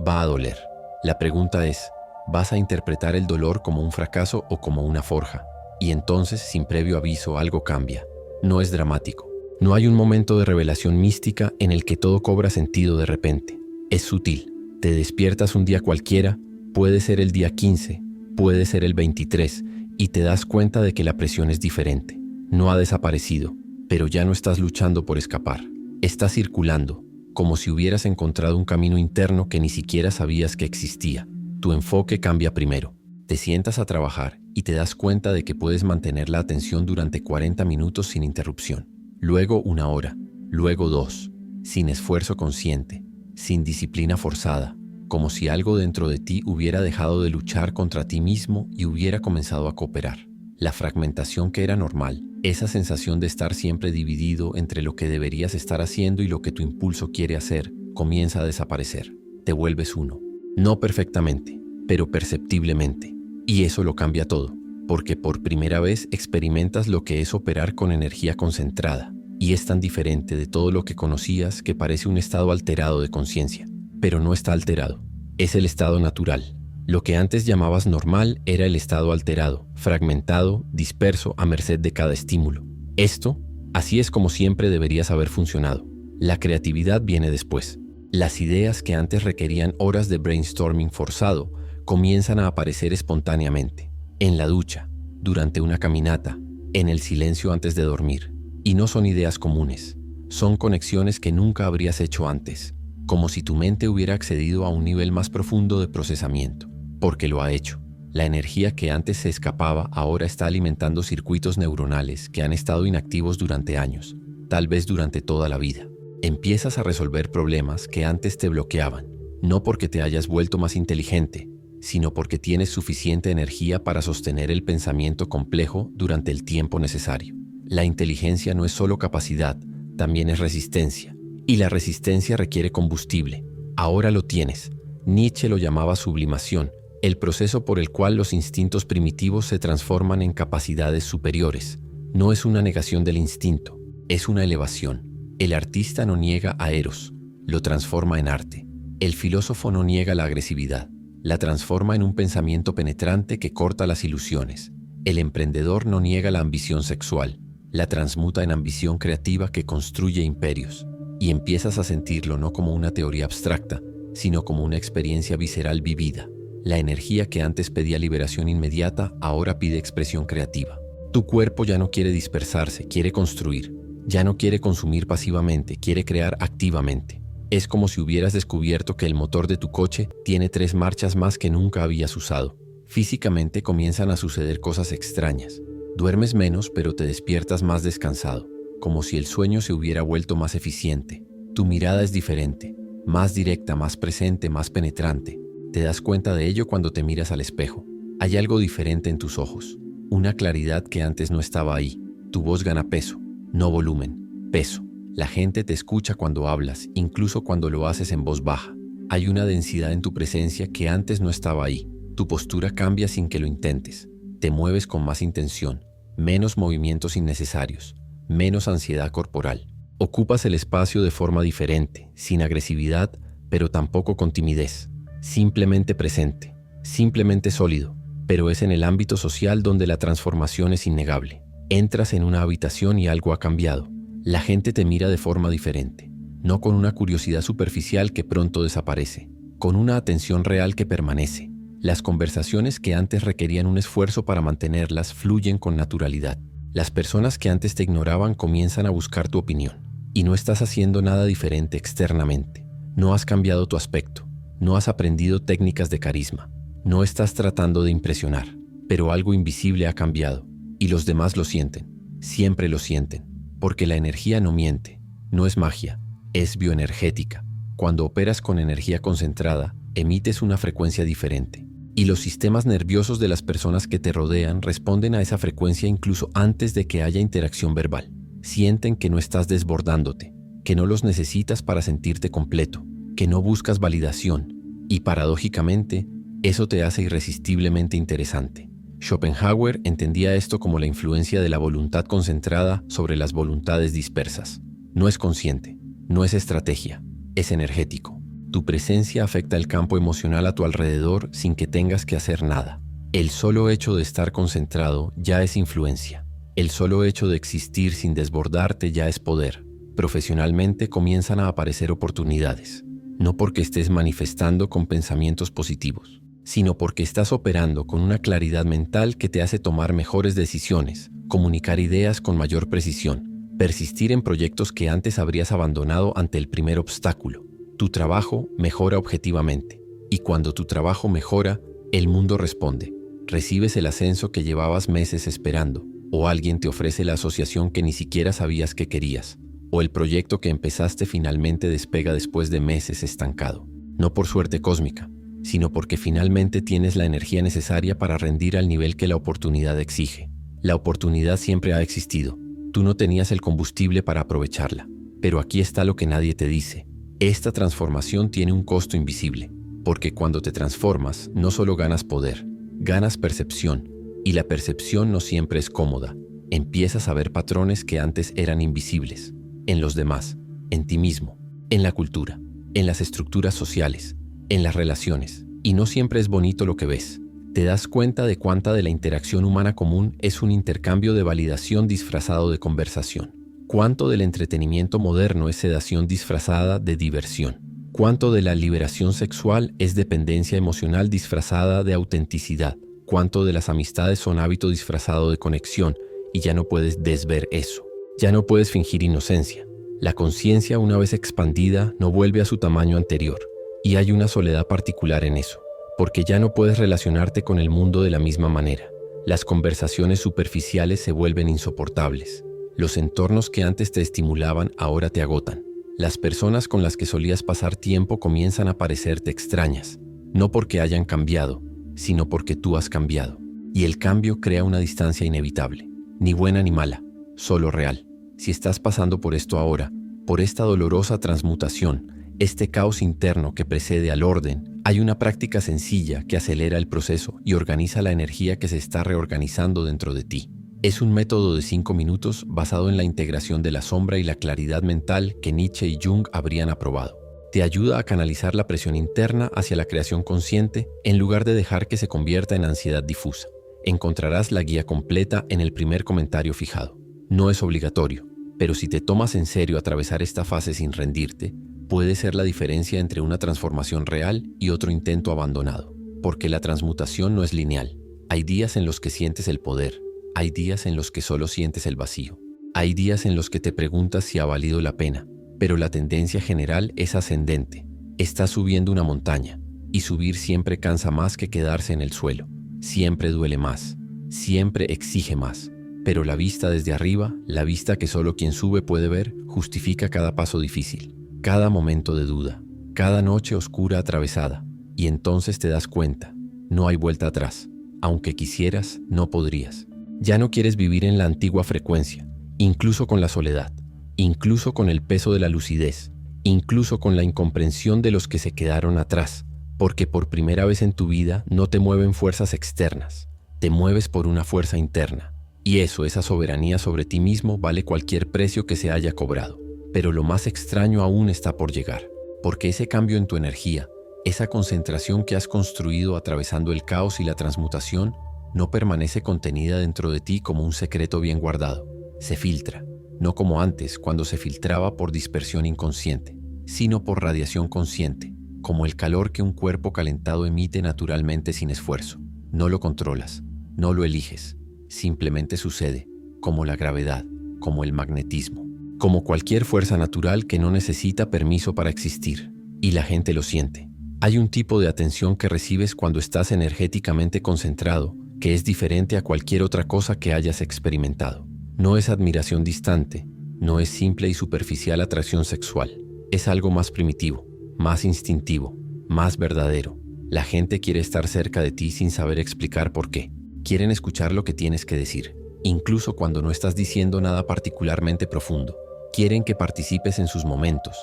va a doler. La pregunta es, ¿vas a interpretar el dolor como un fracaso o como una forja? Y entonces, sin previo aviso, algo cambia. No es dramático. No hay un momento de revelación mística en el que todo cobra sentido de repente. Es sutil. Te despiertas un día cualquiera, puede ser el día 15, puede ser el 23, y te das cuenta de que la presión es diferente. No ha desaparecido, pero ya no estás luchando por escapar. Estás circulando, como si hubieras encontrado un camino interno que ni siquiera sabías que existía. Tu enfoque cambia primero. Te sientas a trabajar y te das cuenta de que puedes mantener la atención durante 40 minutos sin interrupción. Luego 1 hora, luego 2, sin esfuerzo consciente, sin disciplina forzada, como si algo dentro de ti hubiera dejado de luchar contra ti mismo y hubiera comenzado a cooperar. La fragmentación que era normal, esa sensación de estar siempre dividido entre lo que deberías estar haciendo y lo que tu impulso quiere hacer, comienza a desaparecer. Te vuelves uno. No perfectamente, pero perceptiblemente. Y eso lo cambia todo, porque por primera vez experimentas lo que es operar con energía concentrada. Y es tan diferente de todo lo que conocías que parece un estado alterado de conciencia. Pero no está alterado. Es el estado natural. Lo que antes llamabas normal era el estado alterado, fragmentado, disperso a merced de cada estímulo. Esto, así es como siempre deberías haber funcionado. La creatividad viene después. Las ideas que antes requerían horas de brainstorming forzado comienzan a aparecer espontáneamente. En la ducha, durante una caminata, en el silencio antes de dormir. Y no son ideas comunes. Son conexiones que nunca habrías hecho antes. Como si tu mente hubiera accedido a un nivel más profundo de procesamiento. Porque lo ha hecho. La energía que antes se escapaba ahora está alimentando circuitos neuronales que han estado inactivos durante años, tal vez durante toda la vida. Empiezas a resolver problemas que antes te bloqueaban, no porque te hayas vuelto más inteligente, sino porque tienes suficiente energía para sostener el pensamiento complejo durante el tiempo necesario. La inteligencia no es solo capacidad, también es resistencia. Y la resistencia requiere combustible. Ahora lo tienes. Nietzsche lo llamaba sublimación, el proceso por el cual los instintos primitivos se transforman en capacidades superiores. No es una negación del instinto, es una elevación. El artista no niega a Eros, lo transforma en arte. El filósofo no niega la agresividad, la transforma en un pensamiento penetrante que corta las ilusiones. El emprendedor no niega la ambición sexual, la transmuta en ambición creativa que construye imperios. Y empiezas a sentirlo no como una teoría abstracta, sino como una experiencia visceral vivida. La energía que antes pedía liberación inmediata, ahora pide expresión creativa. Tu cuerpo ya no quiere dispersarse, quiere construir. Ya no quiere consumir pasivamente, quiere crear activamente. Es como si hubieras descubierto que el motor de tu coche tiene 3 marchas más que nunca habías usado. Físicamente comienzan a suceder cosas extrañas. Duermes menos, pero te despiertas más descansado, como si el sueño se hubiera vuelto más eficiente. Tu mirada es diferente, más directa, más presente, más penetrante. Te das cuenta de ello cuando te miras al espejo. Hay algo diferente en tus ojos, una claridad que antes no estaba ahí. Tu voz gana peso, no volumen, peso. La gente te escucha cuando hablas, incluso cuando lo haces en voz baja. Hay una densidad en tu presencia que antes no estaba ahí. Tu postura cambia sin que lo intentes. Te mueves con más intención, menos movimientos innecesarios, menos ansiedad corporal. Ocupas el espacio de forma diferente, sin agresividad, pero tampoco con timidez. Simplemente presente, simplemente sólido, pero es en el ámbito social donde la transformación es innegable. Entras en una habitación y algo ha cambiado. La gente te mira de forma diferente, no con una curiosidad superficial que pronto desaparece, con una atención real que permanece. Las conversaciones que antes requerían un esfuerzo para mantenerlas fluyen con naturalidad. Las personas que antes te ignoraban comienzan a buscar tu opinión. Y no estás haciendo nada diferente externamente. No has cambiado tu aspecto. No has aprendido técnicas de carisma. No estás tratando de impresionar. Pero algo invisible ha cambiado. Y los demás lo sienten. Siempre lo sienten. Porque la energía no miente. No es magia. Es bioenergética. Cuando operas con energía concentrada, emites una frecuencia diferente. Y los sistemas nerviosos de las personas que te rodean responden a esa frecuencia incluso antes de que haya interacción verbal. Sienten que no estás desbordándote, que no los necesitas para sentirte completo, que no buscas validación. Y paradójicamente, eso te hace irresistiblemente interesante. Schopenhauer entendía esto como la influencia de la voluntad concentrada sobre las voluntades dispersas. No es consciente, no es estrategia, es energético. Tu presencia afecta el campo emocional a tu alrededor sin que tengas que hacer nada. El solo hecho de estar concentrado ya es influencia. El solo hecho de existir sin desbordarte ya es poder. Profesionalmente comienzan a aparecer oportunidades. No porque estés manifestando con pensamientos positivos, sino porque estás operando con una claridad mental que te hace tomar mejores decisiones, comunicar ideas con mayor precisión, persistir en proyectos que antes habrías abandonado ante el primer obstáculo. Tu trabajo mejora objetivamente, y cuando tu trabajo mejora, el mundo responde. Recibes el ascenso que llevabas meses esperando, o alguien te ofrece la asociación que ni siquiera sabías que querías, o el proyecto que empezaste finalmente despega después de meses estancado. No por suerte cósmica, sino porque finalmente tienes la energía necesaria para rendir al nivel que la oportunidad exige. La oportunidad siempre ha existido. Tú no tenías el combustible para aprovecharla. Pero aquí está lo que nadie te dice. Esta transformación tiene un costo invisible, porque cuando te transformas no solo ganas poder, ganas percepción, y la percepción no siempre es cómoda. Empiezas a ver patrones que antes eran invisibles, en los demás, en ti mismo, en la cultura, en las estructuras sociales, en las relaciones, y no siempre es bonito lo que ves. Te das cuenta de cuánta de la interacción humana común es un intercambio de validación disfrazado de conversación. Cuánto del entretenimiento moderno es sedación disfrazada de diversión. Cuánto de la liberación sexual es dependencia emocional disfrazada de autenticidad. Cuánto de las amistades son hábito disfrazado de conexión, y ya no puedes desver eso. Ya no puedes fingir inocencia. La conciencia, una vez expandida, no vuelve a su tamaño anterior. Y hay una soledad particular en eso, porque ya no puedes relacionarte con el mundo de la misma manera. Las conversaciones superficiales se vuelven insoportables. Los entornos que antes te estimulaban ahora te agotan. Las personas con las que solías pasar tiempo comienzan a parecerte extrañas, no porque hayan cambiado, sino porque tú has cambiado. Y el cambio crea una distancia inevitable, ni buena ni mala, solo real. Si estás pasando por esto ahora, por esta dolorosa transmutación, este caos interno que precede al orden, hay una práctica sencilla que acelera el proceso y organiza la energía que se está reorganizando dentro de ti. Es un método de 5 minutos basado en la integración de la sombra y la claridad mental que Nietzsche y Jung habrían aprobado. Te ayuda a canalizar la presión interna hacia la creación consciente en lugar de dejar que se convierta en ansiedad difusa. Encontrarás la guía completa en el primer comentario fijado. No es obligatorio, pero si te tomas en serio atravesar esta fase sin rendirte, puede ser la diferencia entre una transformación real y otro intento abandonado. Porque la transmutación no es lineal. Hay días en los que sientes el poder. Hay días en los que solo sientes el vacío. Hay días en los que te preguntas si ha valido la pena, pero la tendencia general es ascendente. Estás subiendo una montaña, y subir siempre cansa más que quedarse en el suelo. Siempre duele más, siempre exige más. Pero la vista desde arriba, la vista que solo quien sube puede ver, justifica cada paso difícil, cada momento de duda, cada noche oscura atravesada. Y entonces te das cuenta, no hay vuelta atrás. Aunque quisieras, no podrías. Ya no quieres vivir en la antigua frecuencia, incluso con la soledad, incluso con el peso de la lucidez, incluso con la incomprensión de los que se quedaron atrás, porque por primera vez en tu vida no te mueven fuerzas externas, te mueves por una fuerza interna. Y eso, esa soberanía sobre ti mismo, vale cualquier precio que se haya cobrado. Pero lo más extraño aún está por llegar, porque ese cambio en tu energía, esa concentración que has construido atravesando el caos y la transmutación, no permanece contenida dentro de ti como un secreto bien guardado. Se filtra, no como antes, cuando se filtraba por dispersión inconsciente, sino por radiación consciente, como el calor que un cuerpo calentado emite naturalmente sin esfuerzo. No lo controlas, no lo eliges, simplemente sucede. como la gravedad, como el magnetismo, como cualquier fuerza natural que no necesita permiso para existir. Y la gente lo siente. Hay un tipo de atención que recibes cuando estás energéticamente concentrado, que es diferente a cualquier otra cosa que hayas experimentado. No es admiración distante, no es simple y superficial atracción sexual. Es algo más primitivo, más instintivo, más verdadero. La gente quiere estar cerca de ti sin saber explicar por qué. Quieren escuchar lo que tienes que decir, incluso cuando no estás diciendo nada particularmente profundo. Quieren que participes en sus momentos.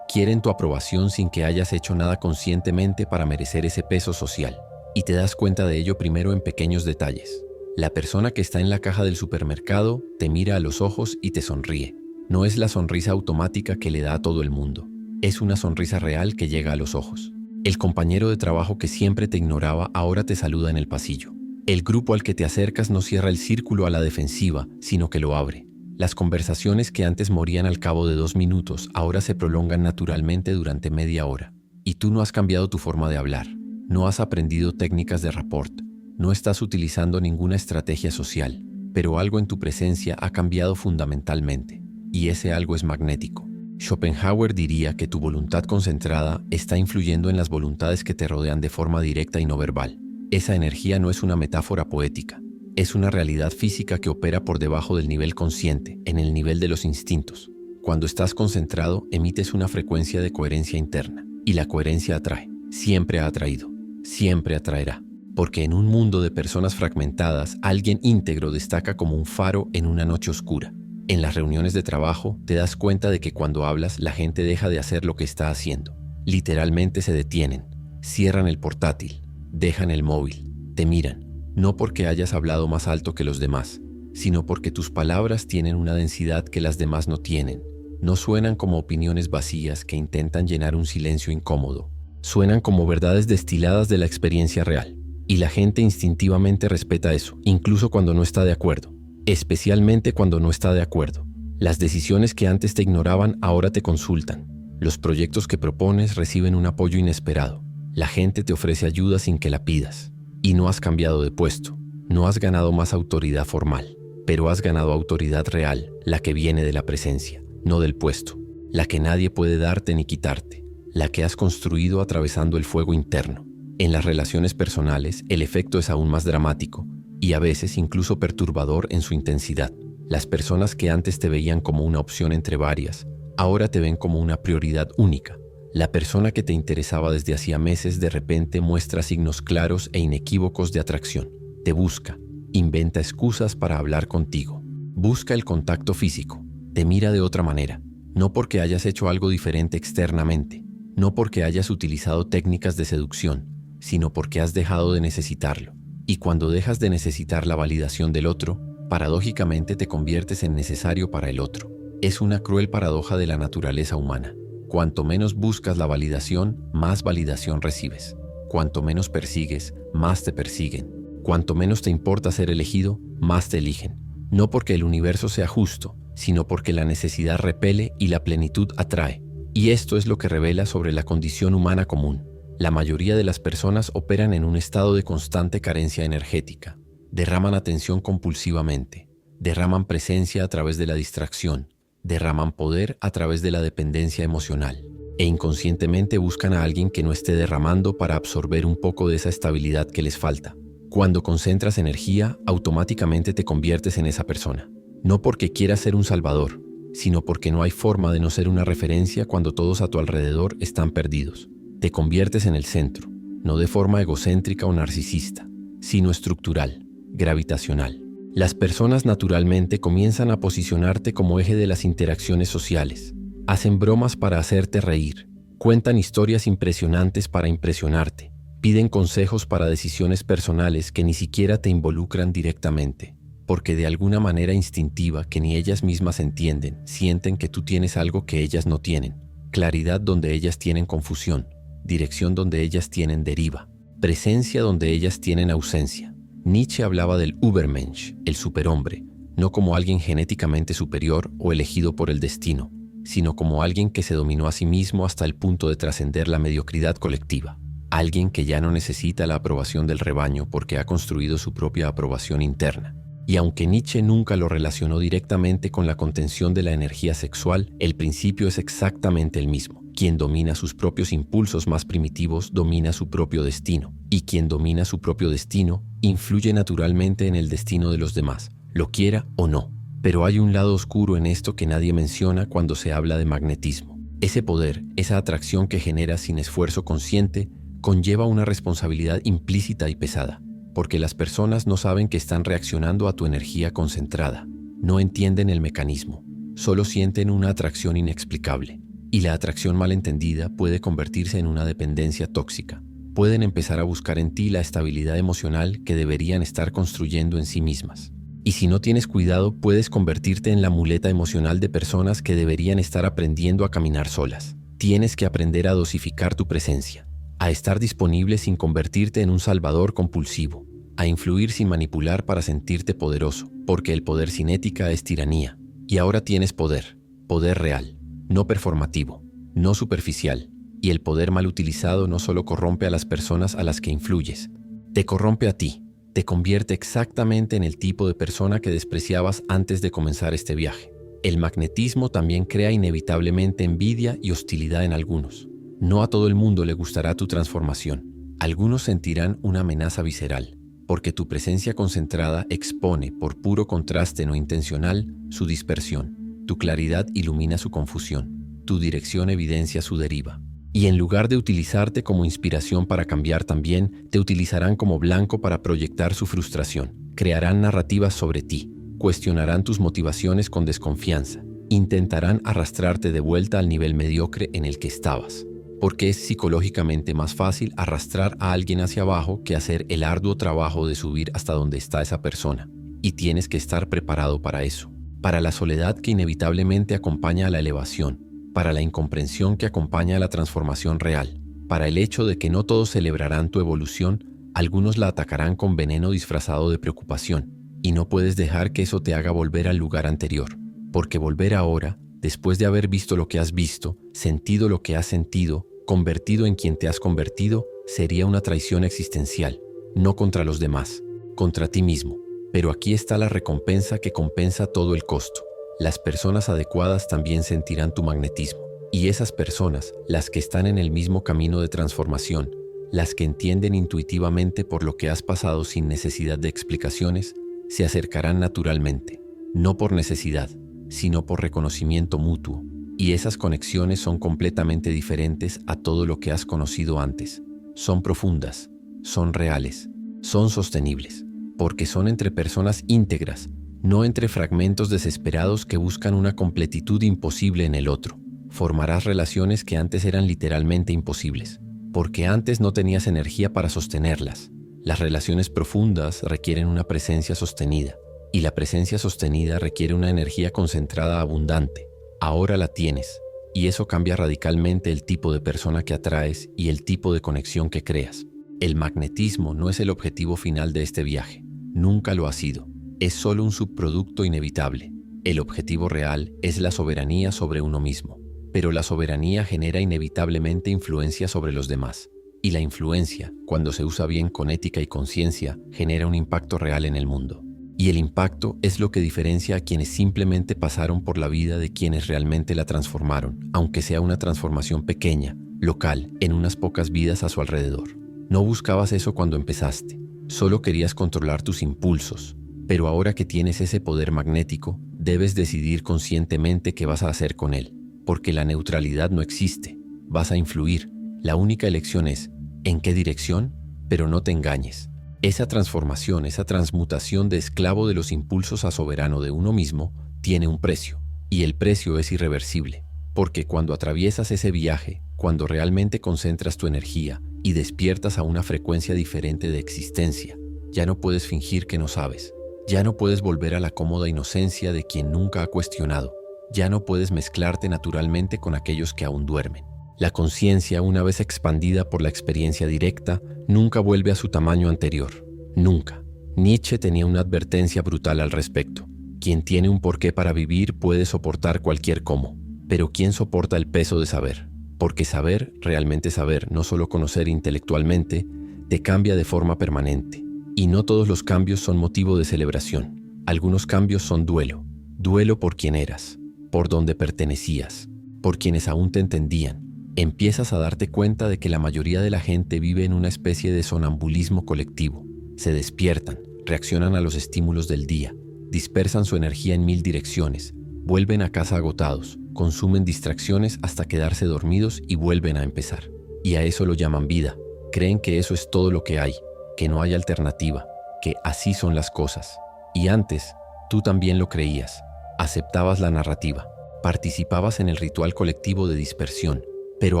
Quieren tu aprobación sin que hayas hecho nada conscientemente para merecer ese peso social. Y te das cuenta de ello primero en pequeños detalles. La persona que está en la caja del supermercado te mira a los ojos y te sonríe. No es la sonrisa automática que le da a todo el mundo. Es una sonrisa real que llega a los ojos. El compañero de trabajo que siempre te ignoraba ahora te saluda en el pasillo. El grupo al que te acercas no cierra el círculo a la defensiva, sino que lo abre. Las conversaciones que antes morían al cabo de 2 minutos ahora se prolongan naturalmente durante media hora. Y tú no has cambiado tu forma de hablar, no has aprendido técnicas de rapport, no estás utilizando ninguna estrategia social, pero algo en tu presencia ha cambiado fundamentalmente, y ese algo es magnético. Schopenhauer diría que tu voluntad concentrada está influyendo en las voluntades que te rodean de forma directa y no verbal. Esa energía no es una metáfora poética. Es una realidad física que opera por debajo del nivel consciente, en el nivel de los instintos. Cuando estás concentrado, emites una frecuencia de coherencia interna. Y la coherencia atrae. Siempre ha atraído. Siempre atraerá. Porque en un mundo de personas fragmentadas, alguien íntegro destaca como un faro en una noche oscura. En las reuniones de trabajo, te das cuenta de que cuando hablas, la gente deja de hacer lo que está haciendo. Literalmente se detienen. Cierran el portátil. Dejan el móvil. Te miran. No porque hayas hablado más alto que los demás, sino porque tus palabras tienen una densidad que las demás no tienen. No suenan como opiniones vacías que intentan llenar un silencio incómodo. Suenan como verdades destiladas de la experiencia real. Y la gente instintivamente respeta eso, incluso cuando no está de acuerdo. Especialmente cuando no está de acuerdo. Las decisiones que antes te ignoraban ahora te consultan. Los proyectos que propones reciben un apoyo inesperado. La gente te ofrece ayuda sin que la pidas. Y no has cambiado de puesto, no has ganado más autoridad formal, pero has ganado autoridad real, la que viene de la presencia, no del puesto, la que nadie puede darte ni quitarte, la que has construido atravesando el fuego interno. En las relaciones personales, el efecto es aún más dramático y a veces incluso perturbador en su intensidad. Las personas que antes te veían como una opción entre varias, ahora te ven como una prioridad única. La persona que te interesaba desde hacía meses de repente muestra signos claros e inequívocos de atracción. Te busca, inventa excusas para hablar contigo. Busca el contacto físico, te mira de otra manera. No porque hayas hecho algo diferente externamente, no porque hayas utilizado técnicas de seducción, sino porque has dejado de necesitarlo. Y cuando dejas de necesitar la validación del otro, paradójicamente te conviertes en necesario para el otro. Es una cruel paradoja de la naturaleza humana. Cuanto menos buscas la validación, más validación recibes. Cuanto menos persigues, más te persiguen. Cuanto menos te importa ser elegido, más te eligen. No porque el universo sea justo, sino porque la necesidad repele y la plenitud atrae. Y esto es lo que revela sobre la condición humana común. La mayoría de las personas operan en un estado de constante carencia energética. Derraman atención compulsivamente. Derraman presencia a través de la distracción. Derraman poder a través de la dependencia emocional e inconscientemente buscan a alguien que no esté derramando para absorber un poco de esa estabilidad que les falta. Cuando concentras energía, automáticamente te conviertes en esa persona. No porque quieras ser un salvador, sino porque no hay forma de no ser una referencia cuando todos a tu alrededor están perdidos. Te conviertes en el centro, no de forma egocéntrica o narcisista, sino estructural, gravitacional. Las personas naturalmente comienzan a posicionarte como eje de las interacciones sociales. Hacen bromas para hacerte reír. Cuentan historias impresionantes para impresionarte. Piden consejos para decisiones personales que ni siquiera te involucran directamente. Porque de alguna manera instintiva que ni ellas mismas entienden, sienten que tú tienes algo que ellas no tienen. Claridad donde ellas tienen confusión. Dirección donde ellas tienen deriva. Presencia donde ellas tienen ausencia. Nietzsche hablaba del Übermensch, el superhombre, no como alguien genéticamente superior o elegido por el destino, sino como alguien que se dominó a sí mismo hasta el punto de trascender la mediocridad colectiva. Alguien que ya no necesita la aprobación del rebaño porque ha construido su propia aprobación interna. Y aunque Nietzsche nunca lo relacionó directamente con la contención de la energía sexual, el principio es exactamente el mismo. Quien domina sus propios impulsos más primitivos domina su propio destino, y quien domina su propio destino influye naturalmente en el destino de los demás, lo quiera o no. Pero hay un lado oscuro en esto que nadie menciona cuando se habla de magnetismo. Ese poder, esa atracción que genera sin esfuerzo consciente, conlleva una responsabilidad implícita y pesada, porque las personas no saben que están reaccionando a tu energía concentrada, no entienden el mecanismo, solo sienten una atracción inexplicable. Y la atracción malentendida puede convertirse en una dependencia tóxica. Pueden empezar a buscar en ti la estabilidad emocional que deberían estar construyendo en sí mismas. Y si no tienes cuidado, puedes convertirte en la muleta emocional de personas que deberían estar aprendiendo a caminar solas. Tienes que aprender a dosificar tu presencia, a estar disponible sin convertirte en un salvador compulsivo, a influir sin manipular para sentirte poderoso, porque el poder sin ética es tiranía. Y ahora tienes poder, poder real. No performativo, no superficial, y el poder mal utilizado no solo corrompe a las personas a las que influyes, te corrompe a ti, te convierte exactamente en el tipo de persona que despreciabas antes de comenzar este viaje. El magnetismo también crea inevitablemente envidia y hostilidad en algunos. No a todo el mundo le gustará tu transformación. Algunos sentirán una amenaza visceral, porque tu presencia concentrada expone, por puro contraste no intencional, su dispersión. Tu claridad ilumina su confusión, tu dirección evidencia su deriva. Y en lugar de utilizarte como inspiración para cambiar también, te utilizarán como blanco para proyectar su frustración. Crearán narrativas sobre ti, cuestionarán tus motivaciones con desconfianza, intentarán arrastrarte de vuelta al nivel mediocre en el que estabas. Porque es psicológicamente más fácil arrastrar a alguien hacia abajo que hacer el arduo trabajo de subir hasta donde está esa persona. Y tienes que estar preparado para eso. Para la soledad que inevitablemente acompaña a la elevación, para la incomprensión que acompaña a la transformación real, para el hecho de que no todos celebrarán tu evolución, algunos la atacarán con veneno disfrazado de preocupación, y no puedes dejar que eso te haga volver al lugar anterior, porque volver ahora, después de haber visto lo que has visto, sentido lo que has sentido, convertido en quien te has convertido, sería una traición existencial, no contra los demás, contra ti mismo. Pero aquí está la recompensa que compensa todo el costo. Las personas adecuadas también sentirán tu magnetismo. Y esas personas, las que están en el mismo camino de transformación, las que entienden intuitivamente por lo que has pasado sin necesidad de explicaciones, se acercarán naturalmente, no por necesidad, sino por reconocimiento mutuo. Y esas conexiones son completamente diferentes a todo lo que has conocido antes. Son profundas, son reales, son sostenibles. Porque son entre personas íntegras, no entre fragmentos desesperados que buscan una completitud imposible en el otro. Formarás relaciones que antes eran literalmente imposibles, porque antes no tenías energía para sostenerlas. Las relaciones profundas requieren una presencia sostenida, y la presencia sostenida requiere una energía concentrada abundante. Ahora la tienes, y eso cambia radicalmente el tipo de persona que atraes y el tipo de conexión que creas. El magnetismo no es el objetivo final de este viaje. Nunca lo ha sido. Es solo un subproducto inevitable. El objetivo real es la soberanía sobre uno mismo. Pero la soberanía genera inevitablemente influencia sobre los demás. Y la influencia, cuando se usa bien con ética y conciencia, genera un impacto real en el mundo. Y el impacto es lo que diferencia a quienes simplemente pasaron por la vida de quienes realmente la transformaron, aunque sea una transformación pequeña, local, en unas pocas vidas a su alrededor. No buscabas eso cuando empezaste, solo querías controlar tus impulsos, pero ahora que tienes ese poder magnético, debes decidir conscientemente qué vas a hacer con él, porque la neutralidad no existe, vas a influir. La única elección es, ¿en qué dirección? Pero no te engañes. Esa transformación, esa transmutación de esclavo de los impulsos a soberano de uno mismo, tiene un precio, y el precio es irreversible, porque cuando atraviesas ese viaje, cuando realmente concentras tu energía y despiertas a una frecuencia diferente de existencia, ya no puedes fingir que no sabes, ya no puedes volver a la cómoda inocencia de quien nunca ha cuestionado, ya no puedes mezclarte naturalmente con aquellos que aún duermen. La conciencia, una vez expandida por la experiencia directa, nunca vuelve a su tamaño anterior. Nunca. Nietzsche tenía una advertencia brutal al respecto. Quien tiene un porqué para vivir puede soportar cualquier cómo, pero ¿quién soporta el peso de saber? Porque saber, realmente saber, no solo conocer intelectualmente, te cambia de forma permanente. Y no todos los cambios son motivo de celebración. Algunos cambios son duelo. Duelo por quien eras, por donde pertenecías, por quienes aún te entendían. Empiezas a darte cuenta de que la mayoría de la gente vive en una especie de sonambulismo colectivo. Se despiertan, reaccionan a los estímulos del día, dispersan su energía en 1000 direcciones, vuelven a casa agotados, consumen distracciones hasta quedarse dormidos y vuelven a empezar. Y a eso lo llaman vida. Creen que eso es todo lo que hay, que no hay alternativa, que así son las cosas. Y antes, tú también lo creías. Aceptabas la narrativa, participabas en el ritual colectivo de dispersión, pero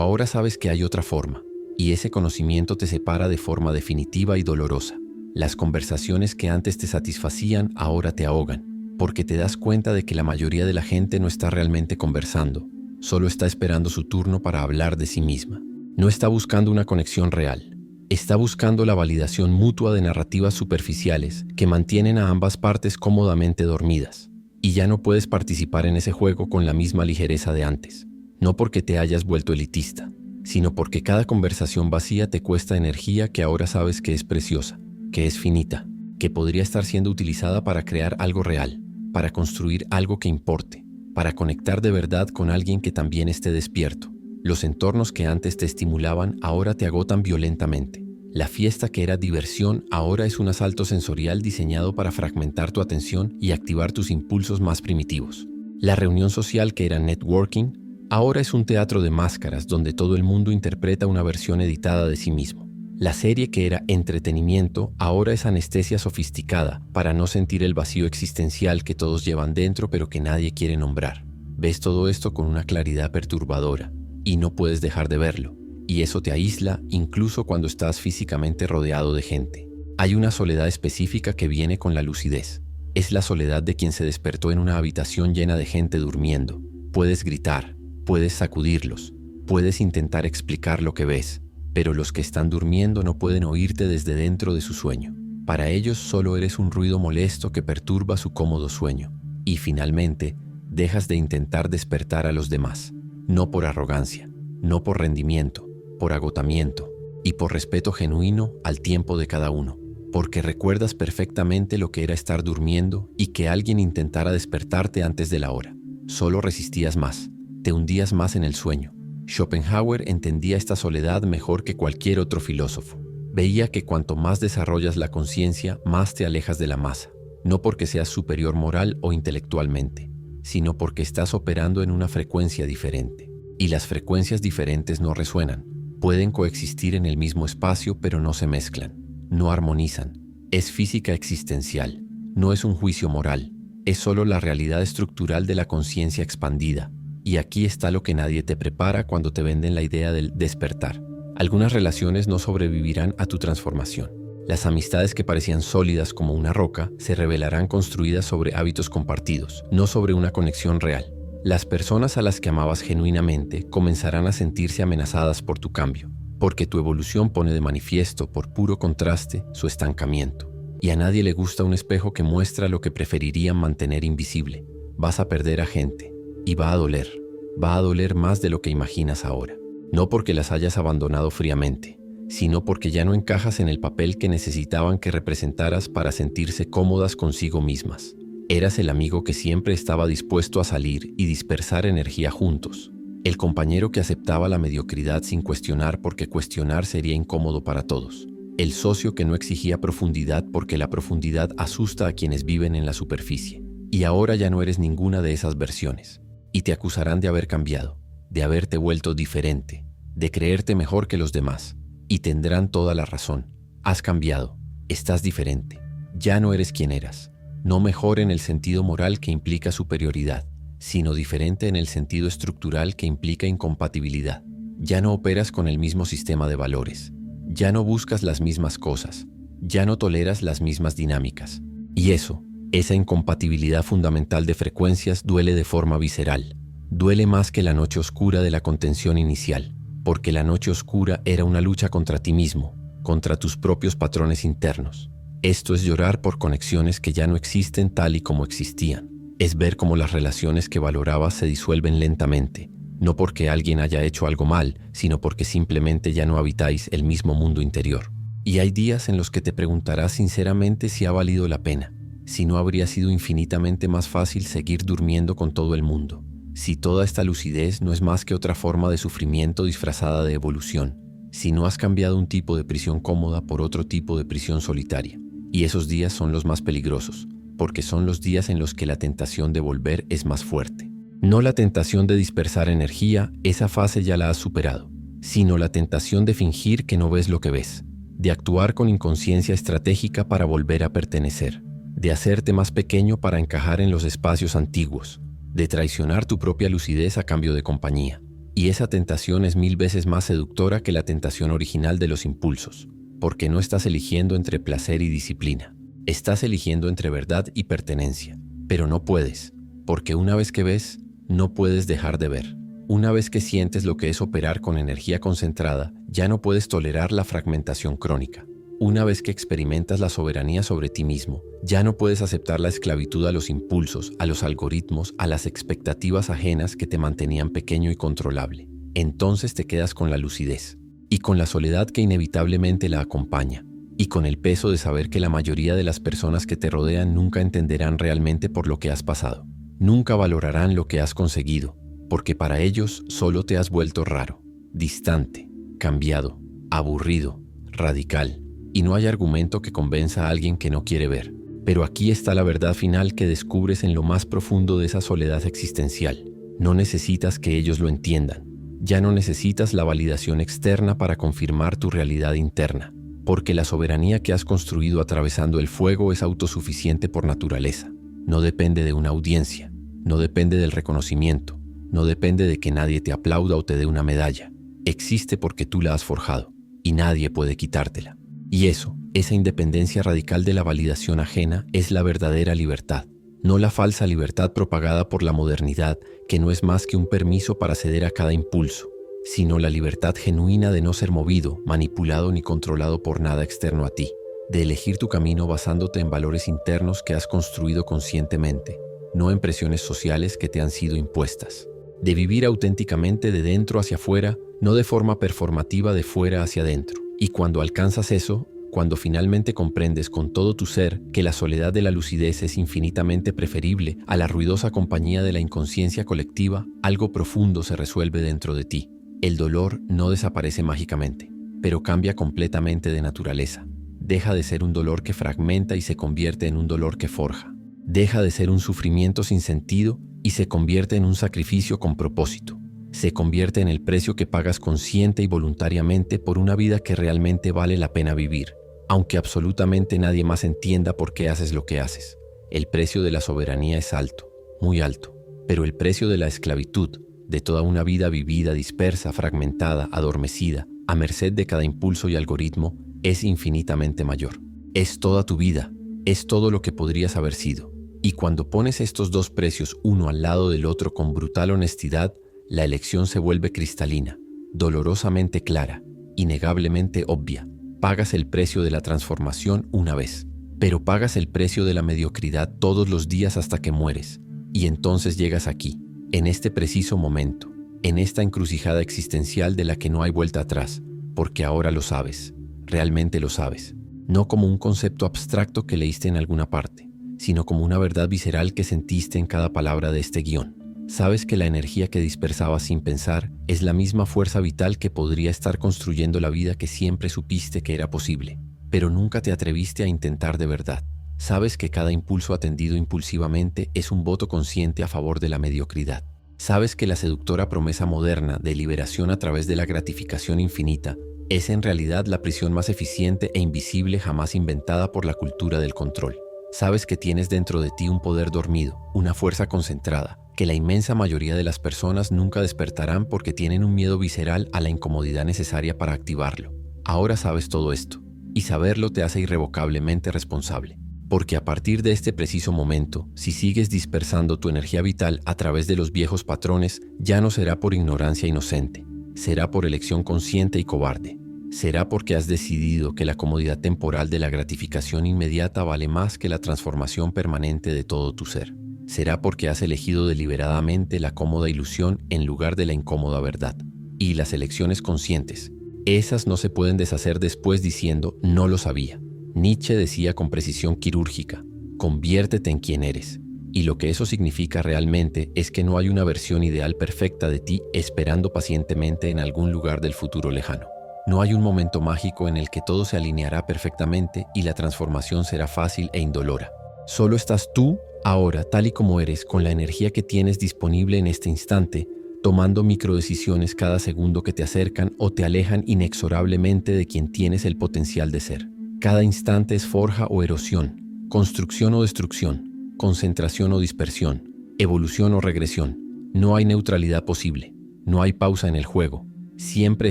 ahora sabes que hay otra forma, y ese conocimiento te separa de forma definitiva y dolorosa. Las conversaciones que antes te satisfacían ahora te ahogan, porque te das cuenta de que la mayoría de la gente no está realmente conversando, solo está esperando su turno para hablar de sí misma. No está buscando una conexión real, está buscando la validación mutua de narrativas superficiales que mantienen a ambas partes cómodamente dormidas. Y ya no puedes participar en ese juego con la misma ligereza de antes, no porque te hayas vuelto elitista, sino porque cada conversación vacía te cuesta energía que ahora sabes que es preciosa, que es finita, que podría estar siendo utilizada para crear algo real, para construir algo que importe, para conectar de verdad con alguien que también esté despierto. Los entornos que antes te estimulaban ahora te agotan violentamente. La fiesta que era diversión ahora es un asalto sensorial diseñado para fragmentar tu atención y activar tus impulsos más primitivos. La reunión social que era networking ahora es un teatro de máscaras donde todo el mundo interpreta una versión editada de sí mismo. La serie que era entretenimiento ahora es anestesia sofisticada para no sentir el vacío existencial que todos llevan dentro pero que nadie quiere nombrar. Ves todo esto con una claridad perturbadora y no puedes dejar de verlo. Y eso te aísla incluso cuando estás físicamente rodeado de gente. Hay una soledad específica que viene con la lucidez. Es la soledad de quien se despertó en una habitación llena de gente durmiendo. Puedes gritar, puedes sacudirlos, puedes intentar explicar lo que ves, pero los que están durmiendo no pueden oírte desde dentro de su sueño. Para ellos solo eres un ruido molesto que perturba su cómodo sueño. Y finalmente, dejas de intentar despertar a los demás, no por arrogancia, no por rendimiento, por agotamiento y por respeto genuino al tiempo de cada uno, porque recuerdas perfectamente lo que era estar durmiendo y que alguien intentara despertarte antes de la hora. Solo resistías más, te hundías más en el sueño. Schopenhauer entendía esta soledad mejor que cualquier otro filósofo. Veía que cuanto más desarrollas la conciencia, más te alejas de la masa, no porque seas superior moral o intelectualmente, sino porque estás operando en una frecuencia diferente. Y las frecuencias diferentes no resuenan. Pueden coexistir en el mismo espacio, pero no se mezclan, no armonizan. Es física existencial, no es un juicio moral, es solo la realidad estructural de la conciencia expandida. Y aquí está lo que nadie te prepara cuando te venden la idea del despertar. Algunas relaciones no sobrevivirán a tu transformación. Las amistades que parecían sólidas como una roca se revelarán construidas sobre hábitos compartidos, no sobre una conexión real. Las personas a las que amabas genuinamente comenzarán a sentirse amenazadas por tu cambio, porque tu evolución pone de manifiesto, por puro contraste, su estancamiento. Y a nadie le gusta un espejo que muestra lo que preferirían mantener invisible. Vas a perder a gente, y va a doler más de lo que imaginas ahora. No porque las hayas abandonado fríamente, sino porque ya no encajas en el papel que necesitaban que representaras para sentirse cómodas consigo mismas. Eras el amigo que siempre estaba dispuesto a salir y dispersar energía juntos. El compañero que aceptaba la mediocridad sin cuestionar porque cuestionar sería incómodo para todos. El socio que no exigía profundidad porque la profundidad asusta a quienes viven en la superficie. Y ahora ya no eres ninguna de esas versiones. Y te acusarán de haber cambiado, de haberte vuelto diferente, de creerte mejor que los demás. Y tendrán toda la razón. Has cambiado, estás diferente. Ya no eres quien eras. No mejor en el sentido moral que implica superioridad, sino diferente en el sentido estructural que implica incompatibilidad. Ya no operas con el mismo sistema de valores. Ya no buscas las mismas cosas. Ya no toleras las mismas dinámicas. Y esa incompatibilidad fundamental de frecuencias duele de forma visceral. Duele más que la noche oscura de la contención inicial, porque la noche oscura era una lucha contra ti mismo, contra tus propios patrones internos. Esto es llorar por conexiones que ya no existen tal y como existían. Es ver cómo las relaciones que valorabas se disuelven lentamente, no porque alguien haya hecho algo mal, sino porque simplemente ya no habitáis el mismo mundo interior. Y hay días en los que te preguntarás sinceramente si ha valido la pena. Si no habría sido infinitamente más fácil seguir durmiendo con todo el mundo. Si toda esta lucidez no es más que otra forma de sufrimiento disfrazada de evolución. Si no has cambiado un tipo de prisión cómoda por otro tipo de prisión solitaria. Y esos días son los más peligrosos, porque son los días en los que la tentación de volver es más fuerte. No la tentación de dispersar energía, esa fase ya la has superado, sino la tentación de fingir que no ves lo que ves, de actuar con inconsciencia estratégica para volver a pertenecer, de hacerte más pequeño para encajar en los espacios antiguos, de traicionar tu propia lucidez a cambio de compañía. Y esa tentación es 1000 veces más seductora que la tentación original de los impulsos, porque no estás eligiendo entre placer y disciplina. Estás eligiendo entre verdad y pertenencia, pero no puedes, porque una vez que ves, no puedes dejar de ver. Una vez que sientes lo que es operar con energía concentrada, ya no puedes tolerar la fragmentación crónica. Una vez que experimentas la soberanía sobre ti mismo, ya no puedes aceptar la esclavitud a los impulsos, a los algoritmos, a las expectativas ajenas que te mantenían pequeño y controlable. Entonces te quedas con la lucidez, y con la soledad que inevitablemente la acompaña, y con el peso de saber que la mayoría de las personas que te rodean nunca entenderán realmente por lo que has pasado. Nunca valorarán lo que has conseguido, porque para ellos solo te has vuelto raro, distante, cambiado, aburrido, radical. Y no hay argumento que convenza a alguien que no quiere ver. Pero aquí está la verdad final que descubres en lo más profundo de esa soledad existencial. No necesitas que ellos lo entiendan. Ya no necesitas la validación externa para confirmar tu realidad interna, porque la soberanía que has construido atravesando el fuego es autosuficiente por naturaleza. No depende de una audiencia, no depende del reconocimiento, no depende de que nadie te aplauda o te dé una medalla. Existe porque tú la has forjado, y nadie puede quitártela. Y eso, esa independencia radical de la validación ajena, es la verdadera libertad, no la falsa libertad propagada por la modernidad, que no es más que un permiso para ceder a cada impulso, sino la libertad genuina de no ser movido, manipulado ni controlado por nada externo a ti, de elegir tu camino basándote en valores internos que has construido conscientemente, no en presiones sociales que te han sido impuestas, de vivir auténticamente de dentro hacia afuera, no de forma performativa de fuera hacia adentro. Y cuando alcanzas eso, cuando finalmente comprendes con todo tu ser que la soledad de la lucidez es infinitamente preferible a la ruidosa compañía de la inconsciencia colectiva, algo profundo se resuelve dentro de ti. El dolor no desaparece mágicamente, pero cambia completamente de naturaleza. Deja de ser un dolor que fragmenta y se convierte en un dolor que forja. Deja de ser un sufrimiento sin sentido y se convierte en un sacrificio con propósito. Se convierte en el precio que pagas consciente y voluntariamente por una vida que realmente vale la pena vivir, aunque absolutamente nadie más entienda por qué haces lo que haces. El precio de la soberanía es alto, muy alto, pero el precio de la esclavitud, de toda una vida vivida, dispersa, fragmentada, adormecida, a merced de cada impulso y algoritmo, es infinitamente mayor. Es toda tu vida, es todo lo que podrías haber sido. Y cuando pones estos dos precios uno al lado del otro con brutal honestidad, la elección se vuelve cristalina, dolorosamente clara, innegablemente obvia. Pagas el precio de la transformación una vez, pero pagas el precio de la mediocridad todos los días hasta que mueres. Y entonces llegas aquí, en este preciso momento, en esta encrucijada existencial de la que no hay vuelta atrás, porque ahora lo sabes, realmente lo sabes, no como un concepto abstracto que leíste en alguna parte, sino como una verdad visceral que sentiste en cada palabra de este guión. Sabes que la energía que dispersabas sin pensar es la misma fuerza vital que podría estar construyendo la vida que siempre supiste que era posible, pero nunca te atreviste a intentar de verdad. Sabes que cada impulso atendido impulsivamente es un voto consciente a favor de la mediocridad. Sabes que la seductora promesa moderna de liberación a través de la gratificación infinita es en realidad la prisión más eficiente e invisible jamás inventada por la cultura del control. Sabes que tienes dentro de ti un poder dormido, una fuerza concentrada, que la inmensa mayoría de las personas nunca despertarán porque tienen un miedo visceral a la incomodidad necesaria para activarlo. Ahora sabes todo esto, y saberlo te hace irrevocablemente responsable. Porque a partir de este preciso momento, si sigues dispersando tu energía vital a través de los viejos patrones, ya no será por ignorancia inocente, será por elección consciente y cobarde. Será porque has decidido que la comodidad temporal de la gratificación inmediata vale más que la transformación permanente de todo tu ser. Será porque has elegido deliberadamente la cómoda ilusión en lugar de la incómoda verdad. Y las elecciones conscientes, esas no se pueden deshacer después diciendo «no lo sabía». Nietzsche decía con precisión quirúrgica, conviértete en quien eres. Y lo que eso significa realmente es que no hay una versión ideal perfecta de ti esperando pacientemente en algún lugar del futuro lejano. No hay un momento mágico en el que todo se alineará perfectamente y la transformación será fácil e indolora. Solo estás tú, ahora, tal y como eres, con la energía que tienes disponible en este instante, tomando microdecisiones cada segundo que te acercan o te alejan inexorablemente de quien tienes el potencial de ser. Cada instante es forja o erosión, construcción o destrucción, concentración o dispersión, evolución o regresión. No hay neutralidad posible, no hay pausa en el juego. Siempre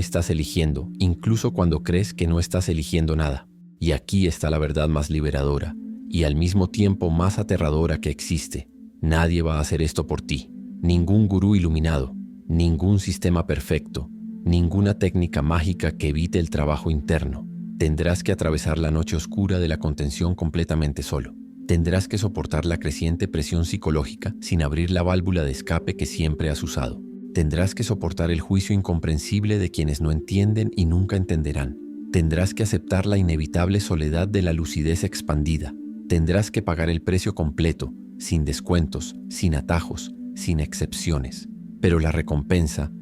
estás eligiendo, incluso cuando crees que no estás eligiendo nada. Y aquí está la verdad más liberadora y al mismo tiempo más aterradora que existe. Nadie va a hacer esto por ti. Ningún gurú iluminado, ningún sistema perfecto, ninguna técnica mágica que evite el trabajo interno. Tendrás que atravesar la noche oscura de la contención completamente solo. Tendrás que soportar la creciente presión psicológica sin abrir la válvula de escape que siempre has usado. Tendrás que soportar el juicio incomprensible de quienes no entienden y nunca entenderán. Tendrás que aceptar la inevitable soledad de la lucidez expandida. Tendrás que pagar el precio completo, sin descuentos, sin atajos, sin excepciones. Pero la recompensa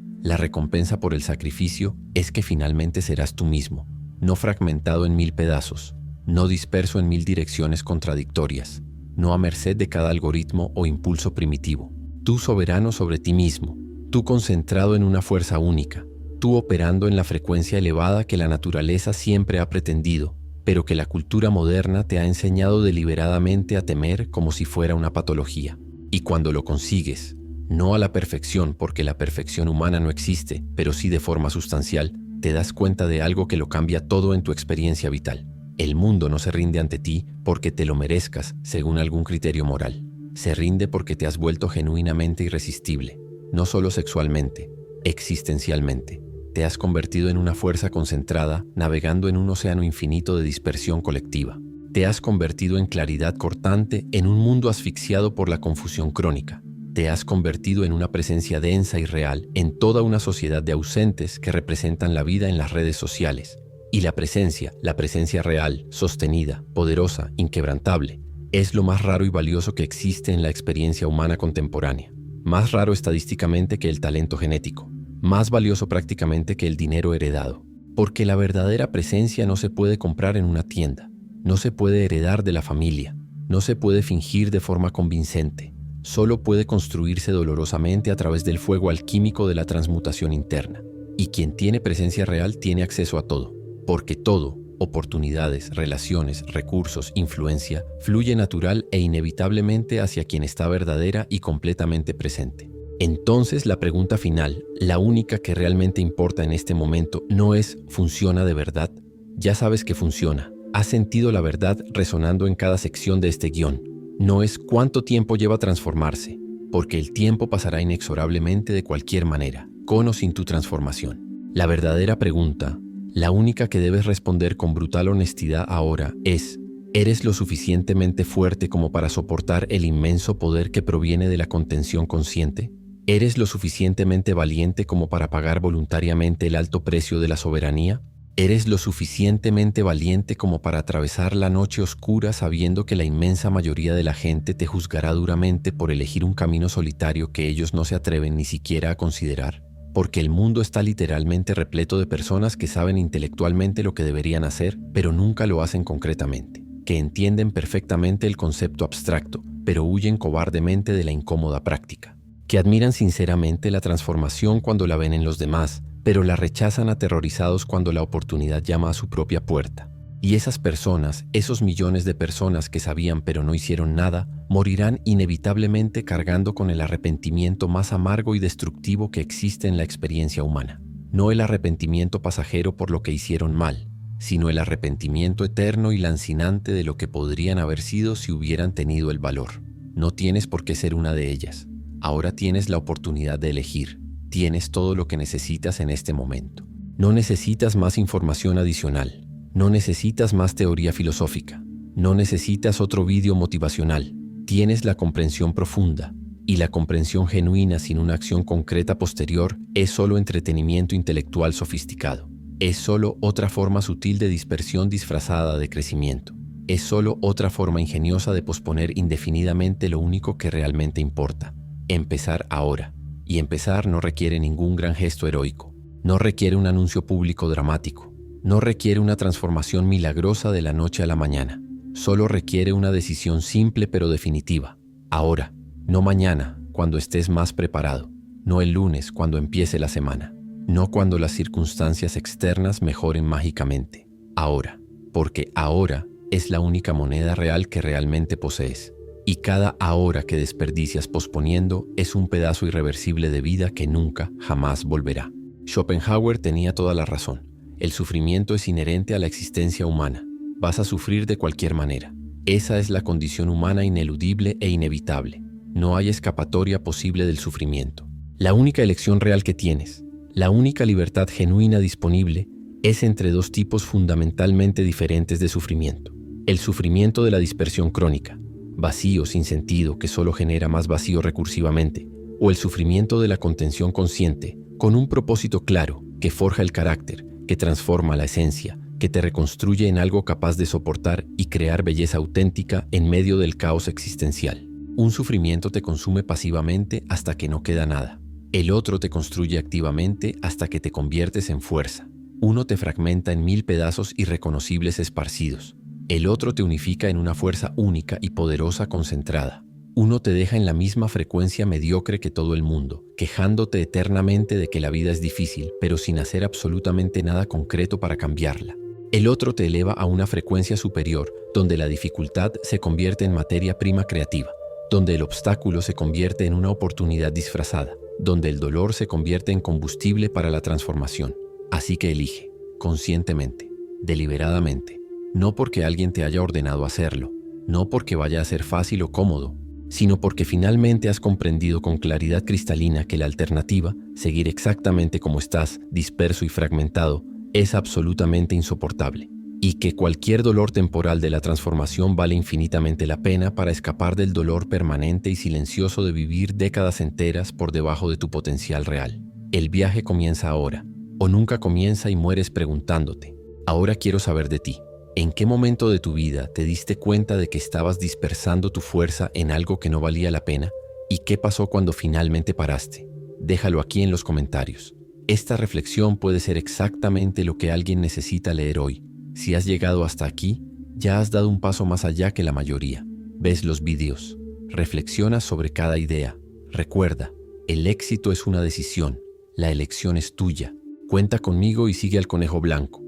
por el sacrificio, es que finalmente serás tú mismo, no fragmentado en 1000 pedazos, no disperso en 1000 direcciones contradictorias, no a merced de cada algoritmo o impulso primitivo. Tú soberano sobre ti mismo, tú concentrado en una fuerza única, tú operando en la frecuencia elevada que la naturaleza siempre ha pretendido, pero que la cultura moderna te ha enseñado deliberadamente a temer como si fuera una patología. Y cuando lo consigues, no a la perfección, porque la perfección humana no existe, pero sí de forma sustancial, te das cuenta de algo que lo cambia todo en tu experiencia vital. El mundo no se rinde ante ti porque te lo merezcas, según algún criterio moral. Se rinde porque te has vuelto genuinamente irresistible, no solo sexualmente, existencialmente. Te has convertido en una fuerza concentrada, navegando en un océano infinito de dispersión colectiva. Te has convertido en claridad cortante en un mundo asfixiado por la confusión crónica. Te has convertido en una presencia densa y real en toda una sociedad de ausentes que representan la vida en las redes sociales. Y la presencia real, sostenida, poderosa, inquebrantable, es lo más raro y valioso que existe en la experiencia humana contemporánea. Más raro estadísticamente que el talento genético. Más valioso prácticamente que el dinero heredado. Porque la verdadera presencia no se puede comprar en una tienda. No se puede heredar de la familia. No se puede fingir de forma convincente. Solo puede construirse dolorosamente a través del fuego alquímico de la transmutación interna. Y quien tiene presencia real tiene acceso a todo. Porque todo, oportunidades, relaciones, recursos, influencia, fluye natural e inevitablemente hacia quien está verdadera y completamente presente. Entonces la pregunta final, la única que realmente importa en este momento, no es ¿funciona de verdad? Ya sabes que funciona. Has sentido la verdad resonando en cada sección de este guión. No es cuánto tiempo lleva a transformarse, porque el tiempo pasará inexorablemente de cualquier manera, con o sin tu transformación. La verdadera pregunta, la única que debes responder con brutal honestidad ahora es, ¿eres lo suficientemente fuerte como para soportar el inmenso poder que proviene de la contención consciente? ¿Eres lo suficientemente valiente como para pagar voluntariamente el alto precio de la soberanía? ¿Eres lo suficientemente valiente como para atravesar la noche oscura sabiendo que la inmensa mayoría de la gente te juzgará duramente por elegir un camino solitario que ellos no se atreven ni siquiera a considerar? Porque el mundo está literalmente repleto de personas que saben intelectualmente lo que deberían hacer, pero nunca lo hacen concretamente, que entienden perfectamente el concepto abstracto, pero huyen cobardemente de la incómoda práctica, que admiran sinceramente la transformación cuando la ven en los demás, pero la rechazan aterrorizados cuando la oportunidad llama a su propia puerta. Y esas personas, esos millones de personas que sabían pero no hicieron nada, morirán inevitablemente cargando con el arrepentimiento más amargo y destructivo que existe en la experiencia humana. No el arrepentimiento pasajero por lo que hicieron mal, sino el arrepentimiento eterno y lancinante de lo que podrían haber sido si hubieran tenido el valor. No tienes por qué ser una de ellas. Ahora tienes la oportunidad de elegir. Tienes todo lo que necesitas en este momento. No necesitas más información adicional. No necesitas más teoría filosófica. No necesitas otro vídeo motivacional. Tienes la comprensión profunda. Y la comprensión genuina sin una acción concreta posterior es solo entretenimiento intelectual sofisticado. Es solo otra forma sutil de dispersión disfrazada de crecimiento. es solo otra forma ingeniosa de posponer indefinidamente lo único que realmente importa: empezar ahora. Y empezar no requiere ningún gran gesto heroico, no requiere un anuncio público dramático, no requiere una transformación milagrosa de la noche a la mañana. Solo requiere una decisión simple pero definitiva. Ahora, no mañana, cuando estés más preparado, no el lunes cuando empiece la semana, no cuando las circunstancias externas mejoren mágicamente. Ahora, porque ahora es la única moneda real que realmente posees. Y cada ahora que desperdicias posponiendo es un pedazo irreversible de vida que nunca, jamás volverá. Schopenhauer tenía toda la razón. El sufrimiento es inherente a la existencia humana. Vas a sufrir de cualquier manera. Esa es la condición humana ineludible e inevitable. No hay escapatoria posible del sufrimiento. La única elección real que tienes, la única libertad genuina disponible, es entre dos tipos fundamentalmente diferentes de sufrimiento. El sufrimiento de la dispersión crónica, vacío sin sentido que solo genera más vacío recursivamente, o el sufrimiento de la contención consciente, con un propósito claro, que forja el carácter, que transforma la esencia, que te reconstruye en algo capaz de soportar y crear belleza auténtica en medio del caos existencial. Un sufrimiento te consume pasivamente hasta que no queda nada. El otro te construye activamente hasta que te conviertes en fuerza. Uno te fragmenta en 1000 pedazos irreconocibles esparcidos. El otro te unifica en una fuerza única y poderosa concentrada. Uno te deja en la misma frecuencia mediocre que todo el mundo, quejándote eternamente de que la vida es difícil, pero sin hacer absolutamente nada concreto para cambiarla. El otro te eleva a una frecuencia superior, donde la dificultad se convierte en materia prima creativa, donde el obstáculo se convierte en una oportunidad disfrazada, donde el dolor se convierte en combustible para la transformación. Así que elige, conscientemente, deliberadamente. No porque alguien te haya ordenado hacerlo, no porque vaya a ser fácil o cómodo, sino porque finalmente has comprendido con claridad cristalina que la alternativa, seguir exactamente como estás, disperso y fragmentado, es absolutamente insoportable, y que cualquier dolor temporal de la transformación vale infinitamente la pena para escapar del dolor permanente y silencioso de vivir décadas enteras por debajo de tu potencial real. El viaje comienza ahora, o nunca comienza y mueres preguntándote: ahora quiero saber de ti. ¿En qué momento de tu vida te diste cuenta de que estabas dispersando tu fuerza en algo que no valía la pena? ¿Y qué pasó cuando finalmente paraste? Déjalo aquí en los comentarios. Esta reflexión puede ser exactamente lo que alguien necesita leer hoy. Si has llegado hasta aquí, ya has dado un paso más allá que la mayoría. Ves los vídeos, reflexionas sobre cada idea. Recuerda, el éxito es una decisión, la elección es tuya. Cuenta conmigo y sigue al conejo blanco.